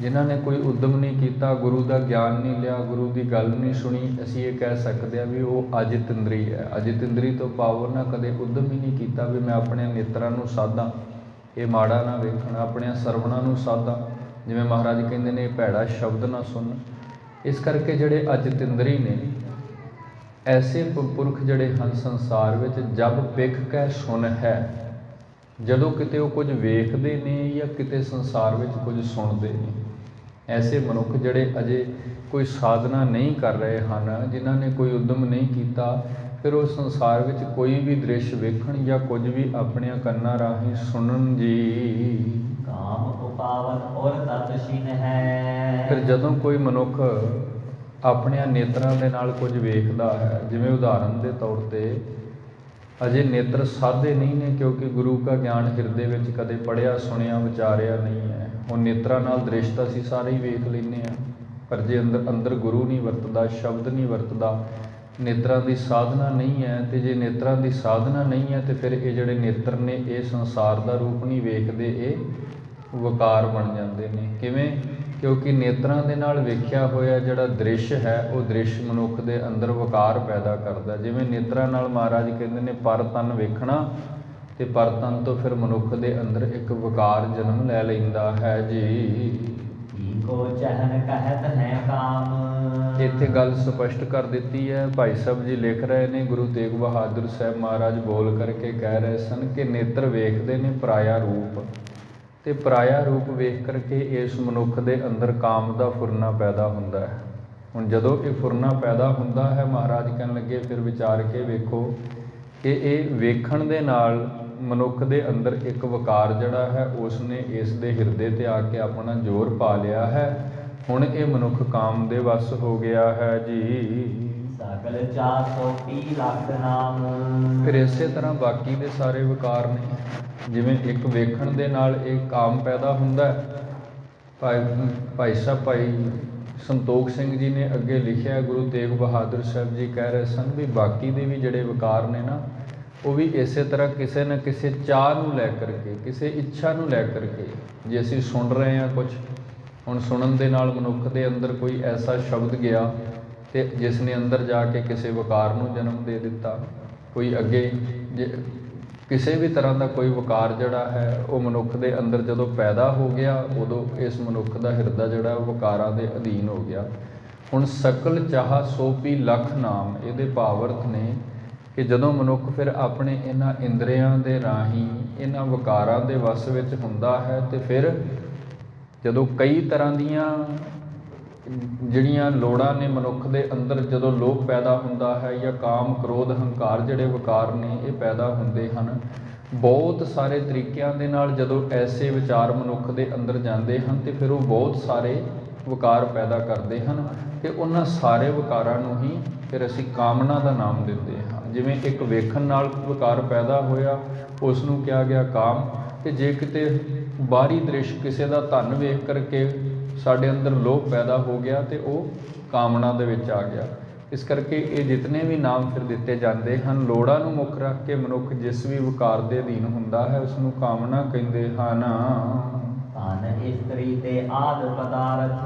ਜਿਨ੍ਹਾਂ ਨੇ ਕੋਈ ਉਦਮ ਨਹੀਂ ਕੀਤਾ, ਗੁਰੂ ਦਾ ਗਿਆਨ ਨਹੀਂ ਲਿਆ, ਗੁਰੂ ਦੀ ਗੱਲ ਨਹੀਂ ਸੁਣੀ, ਅਸੀਂ ਇਹ ਕਹਿ ਸਕਦੇ ਹਾਂ ਵੀ ਉਹ ਅੱਜ ਤਿੰਦਰੀ ਹੈ। ਅੱਜ ਤਿੰਦਰੀ ਤੋਂ ਭਾਵ ਉਹਨਾਂ ਕਦੇ ਉਦਮ ਹੀ ਨਹੀਂ ਕੀਤਾ ਵੀ ਮੈਂ ਆਪਣੇ ਨੇਤਰਾਂ ਨੂੰ ਸਾਧਾਂ, ਇਹ ਮਾੜਾ ਨਾ ਵੇਖਣ, ਆਪਣੇ ਸਰਵਣਾਂ ਨੂੰ ਸਾਧਾਂ, ਜਿਵੇਂ ਮਹਾਰਾਜ ਕਹਿੰਦੇ ਨੇ ਭੈੜਾ ਸ਼ਬਦ ਨਾ ਸੁਣ। ਇਸ ਕਰਕੇ ਜਿਹੜੇ ਅੱਜ ਤਿੰਦਰੀ ਨੇ, ਐਸੇ ਪੁਰਖ ਜਿਹੜੇ ਹਨ ਸੰਸਾਰ ਵਿੱਚ, ਜਬ ਪਿਖ ਕੈ ਸੁਣ ਹੈ, ਜਦੋਂ ਕਿਤੇ ਉਹ ਕੁਝ ਵੇਖਦੇ ਨੇ ਜਾਂ ਕਿਤੇ ਸੰਸਾਰ ਵਿੱਚ ਕੁਝ ਸੁਣਦੇ ਨੇ, ਐਸੇ ਮਨੁੱਖ ਜਿਹੜੇ ਅਜੇ ਕੋਈ ਸਾਧਨਾ ਨਹੀਂ ਕਰ ਰਹੇ ਹਨ, ਜਿਨ੍ਹਾਂ ਨੇ ਕੋਈ ਉਦਮ ਨਹੀਂ ਕੀਤਾ, ਫਿਰ ਉਹ ਸੰਸਾਰ ਵਿੱਚ ਕੋਈ ਵੀ ਦ੍ਰਿਸ਼ ਵੇਖਣ ਜਾਂ ਕੁਝ ਵੀ ਆਪਣੀਆਂ ਕੰਨਾਂ ਰਾਹੀਂ ਸੁਣਨ ਜੀ। ਕਾਮ ਉਪਾਵਨ ਔਰ ਤਤਸ਼ੀਨ ਹੈ। ਫਿਰ ਜਦੋਂ ਕੋਈ ਮਨੁੱਖ ਆਪਣਿਆਂ ਨੇਤਰਾਂ ਦੇ ਨਾਲ ਕੁਝ ਵੇਖਦਾ ਹੈ, ਜਿਵੇਂ ਉਦਾਹਰਨ ਦੇ ਤੌਰ 'ਤੇ ਅਜੇ ਨੇਤਰ ਸਾਧੇ ਨਹੀਂ ਨੇ, ਕਿਉਂਕਿ ਗੁਰੂ ਕਾ ਗਿਆਨ ਹਿਰਦੇ ਵਿੱਚ ਕਦੇ ਪੜ੍ਹਿਆ ਸੁਣਿਆ ਵਿਚਾਰਿਆ ਨਹੀਂ ਹੈ। ਉਹ ਨੇਤਰਾਂ ਨਾਲ ਦ੍ਰਿਸ਼ ਤਾਂ ਅਸੀਂ ਸਾਰੇ ਹੀ ਵੇਖ ਲੈਂਦੇ ਹਾਂ, ਪਰ ਜੇ ਅੰਦਰ ਗੁਰੂ ਨਹੀਂ ਵਰਤਦਾ, ਸ਼ਬਦ ਨਹੀਂ ਵਰਤਦਾ, ਨੇਤਰਾਂ ਦੀ ਸਾਧਨਾ ਨਹੀਂ ਹੈ, ਅਤੇ ਜੇ ਨੇਤਰਾਂ ਦੀ ਸਾਧਨਾ ਨਹੀਂ ਹੈ ਤਾਂ ਫਿਰ ਇਹ ਜਿਹੜੇ ਨੇਤਰ ਨੇ ਇਹ ਸੰਸਾਰ ਦਾ ਰੂਪ ਨਹੀਂ ਵੇਖਦੇ, ਇਹ ਵਿਕਾਰ ਬਣ ਜਾਂਦੇ ਨੇ। ਕਿਵੇਂ? ਕਿਉਂਕਿ ਨੇਤਰਾਂ ਦੇ ਨਾਲ ਵੇਖਿਆ ਹੋਇਆ ਜਿਹੜਾ ਦ੍ਰਿਸ਼ ਹੈ, ਉਹ ਦ੍ਰਿਸ਼ ਮਨੁੱਖ ਦੇ ਅੰਦਰ ਵਿਕਾਰ ਪੈਦਾ ਕਰਦਾ। ਜਿਵੇਂ ਨੇਤਰਾਂ ਨਾਲ ਮਹਾਰਾਜ ਕਹਿੰਦੇ ਨੇ ਪਰ ਤਨ ਵੇਖਣਾ, ਅਤੇ ਪਰ ਤਨ ਤੋਂ ਫਿਰ ਮਨੁੱਖ ਦੇ ਅੰਦਰ ਇੱਕ ਵਿਕਾਰ ਜਨਮ ਲੈ ਲੈਂਦਾ ਹੈ ਜੀ। ਕੋ ਚਹਨ ਕਹਿਤ ਹੈ ਕਾਮ। ਇੱਥੇ ਗੱਲ ਸਪਸ਼ਟ ਕਰ ਦਿੱਤੀ ਹੈ। ਭਾਈ ਸਾਹਿਬ ਜੀ ਲਿਖ ਰਹੇ ਨੇ, ਗੁਰੂ ਤੇਗ ਬਹਾਦਰ ਸਾਹਿਬ ਮਹਾਰਾਜ ਬੋਲ ਕਰਕੇ ਕਹਿ ਰਹੇ ਸਨ ਕਿ ਨੇਤਰ ਵੇਖਦੇ ਨੇ ਪਰਾਇਆ ਰੂਪ, ਅਤੇ ਪਰਾਇਆ ਰੂਪ ਵੇਖ ਕਰਕੇ ਇਸ ਮਨੁੱਖ ਦੇ ਅੰਦਰ ਕਾਮ ਦਾ ਫੁਰਨਾ ਪੈਦਾ ਹੁੰਦਾ ਹੈ। ਹੁਣ ਜਦੋਂ ਇਹ ਫੁਰਨਾ ਪੈਦਾ ਹੁੰਦਾ ਹੈ, ਮਹਾਰਾਜ ਕਹਿਣ ਲੱਗੇ ਫਿਰ ਵਿਚਾਰ ਕੇ ਵੇਖੋ ਕਿ ਇਹ ਵੇਖਣ ਦੇ ਨਾਲ ਮਨੁੱਖ ਦੇ ਅੰਦਰ ਇੱਕ ਵਿਕਾਰ ਜਿਹੜਾ ਹੈ ਉਸ ਨੇ ਇਸ ਦੇ ਹਿਰਦੇ 'ਤੇ ਆ ਕੇ ਆਪਣਾ ਜ਼ੋਰ ਪਾ ਲਿਆ ਹੈ। ਹੁਣ ਇਹ ਮਨੁੱਖ ਕਾਮ ਦੇ ਵੱਸ ਹੋ ਗਿਆ ਹੈ ਜੀ। ਸਗਲ 430 ਲੱਖ ਨਾਮ। ਫਿਰ ਇਸੇ ਤਰ੍ਹਾਂ ਬਾਕੀ ਦੇ ਸਾਰੇ ਵਿਕਾਰ ਨੇ, ਜਿਵੇਂ ਇੱਕ ਵੇਖਣ ਦੇ ਨਾਲ ਇਹ ਕਾਮ ਪੈਦਾ ਹੁੰਦਾ ਹੈ। ਭਾਈ ਸਾਹਿਬ ਭਾਈ ਸੰਤੋਖ ਸਿੰਘ ਜੀ ਨੇ ਅੱਗੇ ਲਿਖਿਆ, ਗੁਰੂ ਤੇਗ ਬਹਾਦਰ ਸਾਹਿਬ ਜੀ ਕਹਿ ਰਹੇ ਸਨ ਵੀ ਬਾਕੀ ਦੇ ਵੀ ਜਿਹੜੇ ਵਿਕਾਰ ਨੇ ਨਾ, ਉਹ ਵੀ ਇਸੇ ਤਰ੍ਹਾਂ ਕਿਸੇ ਨਾ ਕਿਸੇ ਚਾਹ ਨੂੰ ਲੈ ਕਰਕੇ, ਕਿਸੇ ਇੱਛਾ ਨੂੰ ਲੈ ਕਰਕੇ, ਜੇ ਅਸੀਂ ਸੁਣ ਰਹੇ ਹਾਂ ਕੁਝ, ਹੁਣ ਸੁਣਨ ਦੇ ਨਾਲ ਮਨੁੱਖ ਦੇ ਅੰਦਰ ਕੋਈ ਐਸਾ ਸ਼ਬਦ ਗਿਆ ਅਤੇ ਜਿਸ ਨੇ ਅੰਦਰ ਜਾ ਕੇ ਕਿਸੇ ਵਿਕਾਰ ਨੂੰ ਜਨਮ ਦੇ ਦਿੱਤਾ। ਕੋਈ ਅੱਗੇ ਜੇ ਕਿਸੇ ਵੀ ਤਰ੍ਹਾਂ ਦਾ ਕੋਈ ਵਿਕਾਰ ਜਿਹੜਾ ਹੈ ਉਹ ਮਨੁੱਖ ਦੇ ਅੰਦਰ ਜਦੋਂ ਪੈਦਾ ਹੋ ਗਿਆ, ਉਦੋਂ ਇਸ ਮਨੁੱਖ ਦਾ ਹਿਰਦਾ ਜਿਹੜਾ ਉਹ ਵਿਕਾਰਾਂ ਦੇ ਅਧੀਨ ਹੋ ਗਿਆ। ਹੁਣ ਸਕਲ ਚਾਹ ਸੋ ਪੀ ਲੱਖ ਨਾਮ, ਇਹਦੇ ਭਾਵ ਅਰਥ ਨੇ ਕਿ ਜਦੋਂ ਮਨੁੱਖ ਫਿਰ ਆਪਣੇ ਇਹਨਾਂ ਇੰਦਰੀਆਂ ਦੇ ਰਾਹੀਂ ਇਹਨਾਂ ਵਿਕਾਰਾਂ ਦੇ ਵਸ ਵਿੱਚ ਹੁੰਦਾ ਹੈ, ਅਤੇ ਫਿਰ ਜਦੋਂ ਕਈ ਤਰ੍ਹਾਂ ਦੀਆਂ ਜਿਹੜੀਆਂ ਲੋੜਾਂ ਨੇ ਮਨੁੱਖ ਦੇ ਅੰਦਰ, ਜਦੋਂ ਲੋਭ ਪੈਦਾ ਹੁੰਦਾ ਹੈ ਜਾਂ ਕਾਮ ਕ੍ਰੋਧ ਹੰਕਾਰ ਜਿਹੜੇ ਵਿਕਾਰ ਨੇ ਇਹ ਪੈਦਾ ਹੁੰਦੇ ਹਨ, ਬਹੁਤ ਸਾਰੇ ਤਰੀਕਿਆਂ ਦੇ ਨਾਲ ਜਦੋਂ ਐਸੇ ਵਿਚਾਰ ਮਨੁੱਖ ਦੇ ਅੰਦਰ ਜਾਂਦੇ ਹਨ ਅਤੇ ਫਿਰ ਉਹ ਬਹੁਤ ਸਾਰੇ ਵਿਕਾਰ ਪੈਦਾ ਕਰਦੇ ਹਨ, ਅਤੇ ਉਹਨਾਂ ਸਾਰੇ ਵਿਕਾਰਾਂ ਨੂੰ ਹੀ ਫਿਰ ਅਸੀਂ ਕਾਮਨਾ ਦਾ ਨਾਮ ਦਿੰਦੇ ਹਾਂ। ਜਿਵੇਂ ਇੱਕ ਵੇਖਣ ਨਾਲ ਵਿਕਾਰ ਪੈਦਾ ਹੋਇਆ, ਉਸ ਨੂੰ ਕਿਹਾ ਗਿਆ ਕਾਮ, ਅਤੇ ਜੇ ਕਿਤੇ ਬਾਹਰੀ ਦ੍ਰਿਸ਼ ਕਿਸੇ ਦਾ ਧਨ ਵੇਖ ਕਰਕੇ ਸਾਡੇ ਅੰਦਰ ਲੋਭ ਪੈਦਾ ਹੋ ਗਿਆ ਅਤੇ ਉਹ ਕਾਮਨਾ ਦੇ ਵਿੱਚ ਆ ਗਿਆ। ਇਸ ਕਰਕੇ ਇਹ ਜਿਤਨੇ ਵੀ ਨਾਮ ਫਿਰ ਦਿੱਤੇ ਜਾਂਦੇ ਹਨ, ਲੋੜਾਂ ਨੂੰ ਮੁੱਖ ਰੱਖ ਕੇ ਮਨੁੱਖ ਜਿਸ ਵੀ ਵਿਕਾਰ ਦੇ ਅਧੀਨ ਹੁੰਦਾ ਹੈ ਉਸ ਨੂੰ ਕਾਮਨਾ ਕਹਿੰਦੇ ਹਨ। ਧਨ ਇਸਤਰੀ ਤੇ ਆਦ ਪਦਾਰਥ।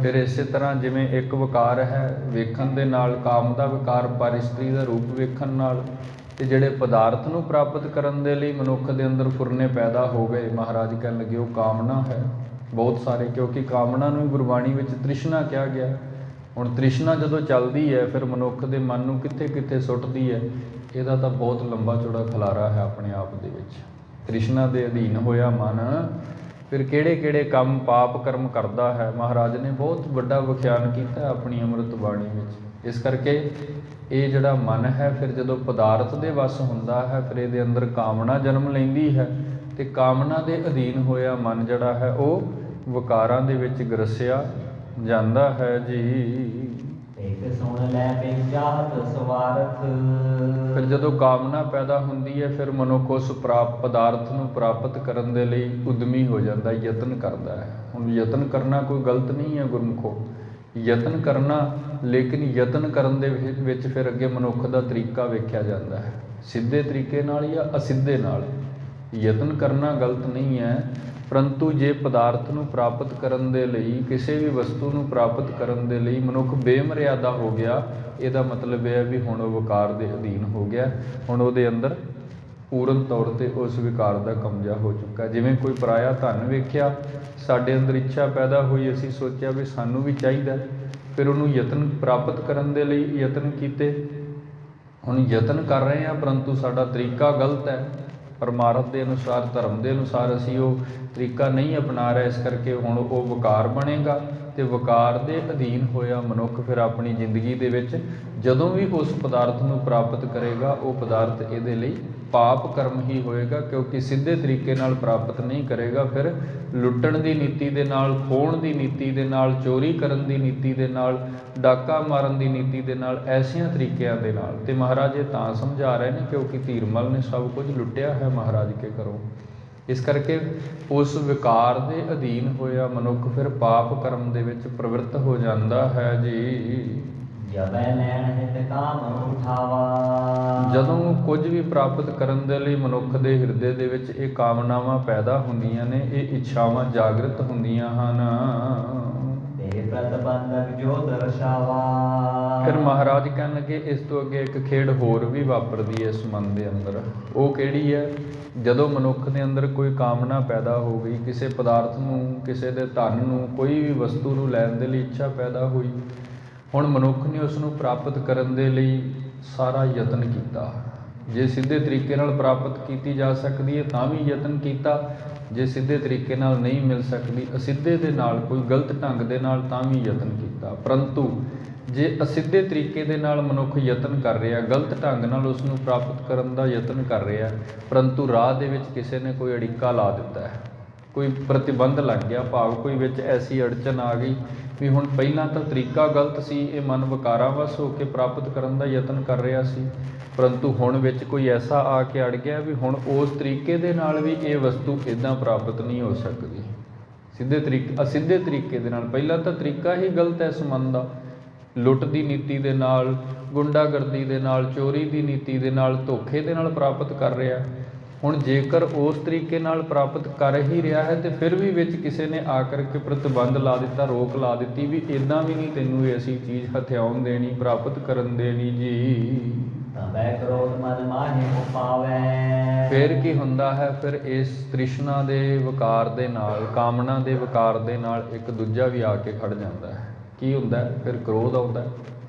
ਫਿਰ ਇਸੇ ਤਰ੍ਹਾਂ ਜਿਵੇਂ ਇੱਕ ਵਿਕਾਰ ਹੈ ਵੇਖਣ ਦੇ ਨਾਲ, ਕਾਮ ਦਾ ਵਿਕਾਰ ਪਰ ਇਸਤਰੀ ਦਾ ਰੂਪ ਵੇਖਣ ਨਾਲ, ਅਤੇ ਜਿਹੜੇ ਪਦਾਰਥ ਨੂੰ ਪ੍ਰਾਪਤ ਕਰਨ ਦੇ ਲਈ ਮਨੁੱਖ ਦੇ ਅੰਦਰ ਫੁਰਨੇ ਪੈਦਾ ਹੋ ਗਏ, ਮਹਾਰਾਜ ਕਹਿਣ ਲੱਗੇ ਉਹ ਕਾਮਨਾ ਹੈ। ਬਹੁਤ ਸਾਰੇ, ਕਿਉਂਕਿ ਕਾਮਨਾ ਨੂੰ ਗੁਰਬਾਣੀ ਵਿੱਚ ਤ੍ਰਿਸ਼ਨਾ ਕਿਹਾ ਗਿਆ। ਹੁਣ ਤ੍ਰਿਸ਼ਨਾ ਜਦੋਂ ਚੱਲਦੀ ਹੈ ਫਿਰ ਮਨੁੱਖ ਦੇ ਮਨ ਨੂੰ ਕਿੱਥੇ ਕਿੱਥੇ ਸੁੱਟਦੀ ਹੈ, ਇਹਦਾ ਤਾਂ ਬਹੁਤ ਲੰਬਾ ਚੌੜਾ ਖਲਾਰਾ ਹੈ ਆਪਣੇ ਆਪ ਦੇ ਵਿੱਚ। ਤ੍ਰਿਸ਼ਨਾ ਦੇ ਅਧੀਨ ਹੋਇਆ ਮਨ ਫਿਰ ਕਿਹੜੇ ਕਿਹੜੇ ਕੰਮ ਪਾਪ ਕਰਮ ਕਰਦਾ ਹੈ, ਮਹਾਰਾਜ ਨੇ ਬਹੁਤ ਵੱਡਾ ਵਿਖਿਆਨ ਕੀਤਾ ਆਪਣੀ ਅੰਮ੍ਰਿਤ ਬਾਣੀ ਵਿੱਚ। ਇਸ ਕਰਕੇ ਇਹ ਜਿਹੜਾ ਮਨ ਹੈ ਫਿਰ ਜਦੋਂ ਪਦਾਰਥ ਦੇ ਵਸ ਹੁੰਦਾ ਹੈ, ਫਿਰ ਇਹਦੇ ਅੰਦਰ ਕਾਮਨਾ ਜਨਮ ਲੈਂਦੀ ਹੈ, ਅਤੇ ਕਾਮਨਾ ਦੇ ਅਧੀਨ ਹੋਇਆ ਮਨ ਜਿਹੜਾ ਹੈ ਉਹ ਵਿਕਾਰਾਂ ਦੇ ਵਿੱਚ ਗਰਸਿਆ ਜਾਂਦਾ ਹੈ ਜੀ। ਇੱਕ ਸੁਣ ਲੈ ਪਿਆਤ ਸਵਾਰਥ। ਫਿਰ ਜਦੋਂ ਕਾਮਨਾ ਪੈਦਾ ਹੁੰਦੀ ਹੈ ਫਿਰ ਮਨੁੱਖ ਉਸ ਪਦਾਰਥ ਨੂੰ ਪ੍ਰਾਪਤ ਕਰਨ ਦੇ ਲਈ ਉਦਮੀ ਹੋ ਜਾਂਦਾ, ਯਤਨ ਕਰਦਾ ਹੈ। ਹੁਣ ਯਤਨ ਕਰਨਾ ਕੋਈ ਗਲਤ ਨਹੀਂ ਹੈ ਗੁਰਮੁਖੋ, ਯਤਨ ਕਰਨਾ, ਲੇਕਿਨ ਯਤਨ ਕਰਨ ਦੇ ਵਿੱਚ ਫਿਰ ਅੱਗੇ ਮਨੁੱਖ ਦਾ ਤਰੀਕਾ ਵੇਖਿਆ ਜਾਂਦਾ ਹੈ, ਸਿੱਧੇ ਤਰੀਕੇ ਨਾਲ ਜਾਂ ਅਸਿੱਧੇ ਨਾਲ। ਯਤਨ ਕਰਨਾ ਗਲਤ ਨਹੀਂ ਹੈ, ਪਰੰਤੂ ਜੇ ਪਦਾਰਥ ਨੂੰ ਪ੍ਰਾਪਤ ਕਰਨ ਦੇ ਲਈ, ਕਿਸੇ ਵੀ ਵਸਤੂ ਨੂੰ ਪ੍ਰਾਪਤ ਕਰਨ ਦੇ ਲਈ ਮਨੁੱਖ ਬੇਮਰਿਆਦਾ ਹੋ ਗਿਆ, ਇਹਦਾ ਮਤਲਬ ਇਹ ਹੈ ਵੀ ਹੁਣ ਉਹ ਵਿਕਾਰ ਦੇ ਅਧੀਨ ਹੋ ਗਿਆ, ਹੁਣ ਉਹਦੇ ਅੰਦਰ ਪੂਰਨ ਤੌਰ 'ਤੇ ਉਸ ਵਿਕਾਰ ਦਾ ਕਬਜ਼ਾ ਹੋ ਚੁੱਕਾ। ਜਿਵੇਂ ਕੋਈ ਪਰਾਇਆ ਧਨ ਵੇਖਿਆ, ਸਾਡੇ ਅੰਦਰ ਇੱਛਾ ਪੈਦਾ ਹੋਈ, ਅਸੀਂ ਸੋਚਿਆ ਵੀ ਸਾਨੂੰ ਵੀ ਚਾਹੀਦਾ, ਫਿਰ ਉਹਨੂੰ ਯਤਨ ਪ੍ਰਾਪਤ ਕਰਨ ਦੇ ਲਈ ਯਤਨ ਕੀਤੇ। ਹੁਣ ਯਤਨ ਕਰ ਰਹੇ ਹਾਂ ਪਰੰਤੂ ਸਾਡਾ ਤਰੀਕਾ ਗਲਤ ਹੈ, ਪਰਮਾਰਥ ਦੇ ਅਨੁਸਾਰ, ਧਰਮ ਦੇ ਅਨੁਸਾਰ ਅਸੀਂ ਉਹ ਤਰੀਕਾ ਨਹੀਂ ਅਪਣਾ ਰਹੇ, ਇਸ ਕਰਕੇ ਹੁਣ ਉਹ ਵਿਕਾਰ ਬਣੇਗਾ, ਅਤੇ ਵਿਕਾਰ ਦੇ ਅਧੀਨ ਹੋਇਆ ਮਨੁੱਖ ਫਿਰ ਆਪਣੀ ਜ਼ਿੰਦਗੀ ਦੇ ਵਿੱਚ ਜਦੋਂ ਵੀ ਉਸ ਪਦਾਰਥ ਨੂੰ ਪ੍ਰਾਪਤ ਕਰੇਗਾ, ਉਹ ਪਦਾਰਥ ਇਹਦੇ ਲਈ ਪਾਪ ਕਰਮ ਹੀ ਹੋਏਗਾ, ਕਿਉਂਕਿ ਸਿੱਧੇ ਤਰੀਕੇ ਨਾਲ ਪ੍ਰਾਪਤ ਨਹੀਂ ਕਰੇਗਾ। ਫਿਰ ਲੁੱਟਣ ਦੀ ਨੀਤੀ ਦੇ ਨਾਲ, ਖੋਹਣ ਦੀ ਨੀਤੀ ਦੇ ਨਾਲ, ਚੋਰੀ ਕਰਨ ਦੀ ਨੀਤੀ ਦੇ ਨਾਲ, ਡਾਕਾ ਮਾਰਨ ਦੀ ਨੀਤੀ ਦੇ ਨਾਲ, ਐਸਿਆਂ ਤਰੀਕਿਆਂ ਦੇ ਨਾਲ। ਅਤੇ ਮਹਾਰਾਜ ਇਹ ਤਾਂ ਸਮਝਾ ਰਹੇ ਨੇ ਕਿਉਂਕਿ ਧੀਰਮਲ ਨੇ ਸਭ ਕੁਝ ਲੁੱਟਿਆ ਹੈ ਮਹਾਰਾਜ ਕੇ ਘਰੋਂ। ਇਸ ਕਰਕੇ ਉਸ ਵਿਕਾਰ ਦੇ ਅਧੀਨ ਹੋਇਆ ਮਨੁੱਖ ਫਿਰ ਪਾਪ ਕਰਮ ਦੇ ਵਿੱਚ ਪ੍ਰਵਿਰਤ ਹੋ ਜਾਂਦਾ ਹੈ ਜੀ। ਜਦੋਂ ਕੁਝ ਵੀ ਪ੍ਰਾਪਤ ਕਰਨ ਦੇ ਲਈ ਮਨੁੱਖ ਦੇ ਹਿਰਦੇ ਦੇ ਵਿੱਚ ਇਹ ਕਾਮਨਾਵਾਂ ਪੈਦਾ ਹੁੰਦੀਆਂ ਨੇ, ਇਹ ਇੱਛਾਵਾਂ ਜਾਗਰਤ ਹੁੰਦੀਆਂ ਹਨ, ਫਿਰ ਮਹਾਰਾਜ ਕਹਿਣ ਲੱਗੇ ਇਸ ਤੋਂ ਅੱਗੇ ਇੱਕ ਖੇਡ ਹੋਰ ਵੀ ਵਾਪਰਦੀ ਹੈ ਇਸ ਮਨ ਦੇ ਅੰਦਰ। ਉਹ ਕਿਹੜੀ ਹੈ? ਜਦੋਂ ਮਨੁੱਖ ਦੇ ਅੰਦਰ ਕੋਈ ਕਾਮਨਾ ਪੈਦਾ ਹੋ ਗਈ, ਕਿਸੇ ਪਦਾਰਥ ਨੂੰ, ਕਿਸੇ ਦੇ ਧਨ ਨੂੰ, ਕੋਈ ਵੀ ਵਸਤੂ ਨੂੰ ਲੈਣ ਦੇ ਲਈ ਇੱਛਾ ਪੈਦਾ ਹੋਈ, ਹੁਣ ਮਨੁੱਖ ਨੇ ਉਸ ਨੂੰ ਪ੍ਰਾਪਤ ਕਰਨ ਦੇ ਲਈ ਸਾਰਾ ਯਤਨ ਕੀਤਾ। ਜੇ ਸਿੱਧੇ ਤਰੀਕੇ ਨਾਲ ਪ੍ਰਾਪਤ ਕੀਤੀ ਜਾ ਸਕਦੀ ਹੈ ਤਾਂ ਵੀ ਯਤਨ ਕੀਤਾ, ਜੇ ਸਿੱਧੇ ਤਰੀਕੇ ਨਾਲ ਨਹੀਂ ਮਿਲ ਸਕਦੀ, ਅਸਿੱਧੇ ਦੇ ਨਾਲ, ਕੋਈ ਗਲਤ ਢੰਗ ਦੇ ਨਾਲ, ਤਾਂ ਵੀ ਯਤਨ ਕੀਤਾ। ਪਰੰਤੂ ਜੇ ਅਸਿੱਧੇ ਤਰੀਕੇ ਦੇ ਨਾਲ ਮਨੁੱਖ ਯਤਨ ਕਰ ਰਿਹਾ, ਗਲਤ ਢੰਗ ਨਾਲ ਉਸ ਨੂੰ ਪ੍ਰਾਪਤ ਕਰਨ ਦਾ ਯਤਨ ਕਰ ਰਿਹਾ, ਪਰੰਤੂ ਰਾਹ ਦੇ ਵਿੱਚ ਕਿਸੇ ਨੇ ਕੋਈ ਅੜਿੱਕਾ ਲਾ ਦਿੱਤਾ ਹੈ, ਕੋਈ ਪ੍ਰਤੀਬੰਧ ਲੱਗ ਗਿਆ, ਭਾਵ ਕੋਈ ਵਿੱਚ ਐਸੀ ਅੜਚਨ ਆ ਗਈ ਵੀ ਹੁਣ ਪਹਿਲਾਂ ਤਾਂ ਤਰੀਕਾ ਗਲਤ ਸੀ, ਇਹ ਮਨ ਵਿਕਾਰਾਂ ਵਸ ਹੋ ਕੇ ਪ੍ਰਾਪਤ ਕਰਨ ਦਾ ਯਤਨ ਕਰ ਰਿਹਾ ਸੀ, ਪਰੰਤੂ ਹੁਣ ਵਿੱਚ ਕੋਈ ਐਸਾ ਆ ਕੇ ਅੜ ਗਿਆ ਵੀ ਹੁਣ ਉਸ ਤਰੀਕੇ ਦੇ ਨਾਲ ਵੀ ਇਹ ਵਸਤੂ ਇੱਦਾਂ ਪ੍ਰਾਪਤ ਨਹੀਂ ਹੋ ਸਕਦੀ। ਅਸਿੱਧੇ ਤਰੀਕੇ ਦੇ ਨਾਲ। ਪਹਿਲਾਂ ਤਾਂ ਤਰੀਕਾ ਹੀ ਗਲਤ ਹੈ ਇਸ ਮਨ ਦਾ, ਲੁੱਟ ਦੀ ਨੀਤੀ ਦੇ ਨਾਲ, ਗੁੰਡਾਗਰਦੀ ਦੇ ਨਾਲ, ਚੋਰੀ ਦੀ ਨੀਤੀ ਦੇ ਨਾਲ, ਧੋਖੇ ਦੇ ਨਾਲ ਪ੍ਰਾਪਤ ਕਰ ਰਿਹਾ। ਹੁਣ ਜੇਕਰ ਉਸ ਤਰੀਕੇ ਨਾਲ ਪ੍ਰਾਪਤ ਕਰ ਹੀ ਰਿਹਾ ਹੈ ਤੇ ਫਿਰ ਵੀ ਵਿੱਚ ਕਿਸੇ ਨੇ ਆ ਕਰਕੇ ਪ੍ਰਤੀਬੰਧ ਲਾ ਦਿੱਤਾ, ਰੋਕ ਲਾ ਦਿੱਤੀ ਵੀ ਇੱਦਾਂ ਵੀ ਨਹੀਂ ਤੈਨੂੰ ਐਸੀ ਚੀਜ਼ ਹਥਿਆਉਣ ਦੇਣੀ, ਪ੍ਰਾਪਤ ਕਰਨ ਦੇਣੀ ਜੀ, ਤਬੈ ਕ੍ਰੋਧ ਮਨ ਮਾਹਿ ਉਪਾਵੈ। ਫਿਰ ਕੀ ਹੁੰਦਾ ਹੈ? ਫਿਰ ਇਸ ਤ੍ਰਿਸ਼ਨਾ ਦੇ ਵਿਕਾਰ ਦੇ ਨਾਲ, ਕਾਮਨਾ ਦੇ ਵਿਕਾਰ ਦੇ ਨਾਲ ਇੱਕ ਦੂਜਾ ਵੀ ਆ ਕੇ ਖੜ ਜਾਂਦਾ ਹੈ। ਕੀ ਹੁੰਦਾ? ਫਿਰ ਕ੍ਰੋਧ ਆਉਂਦਾ,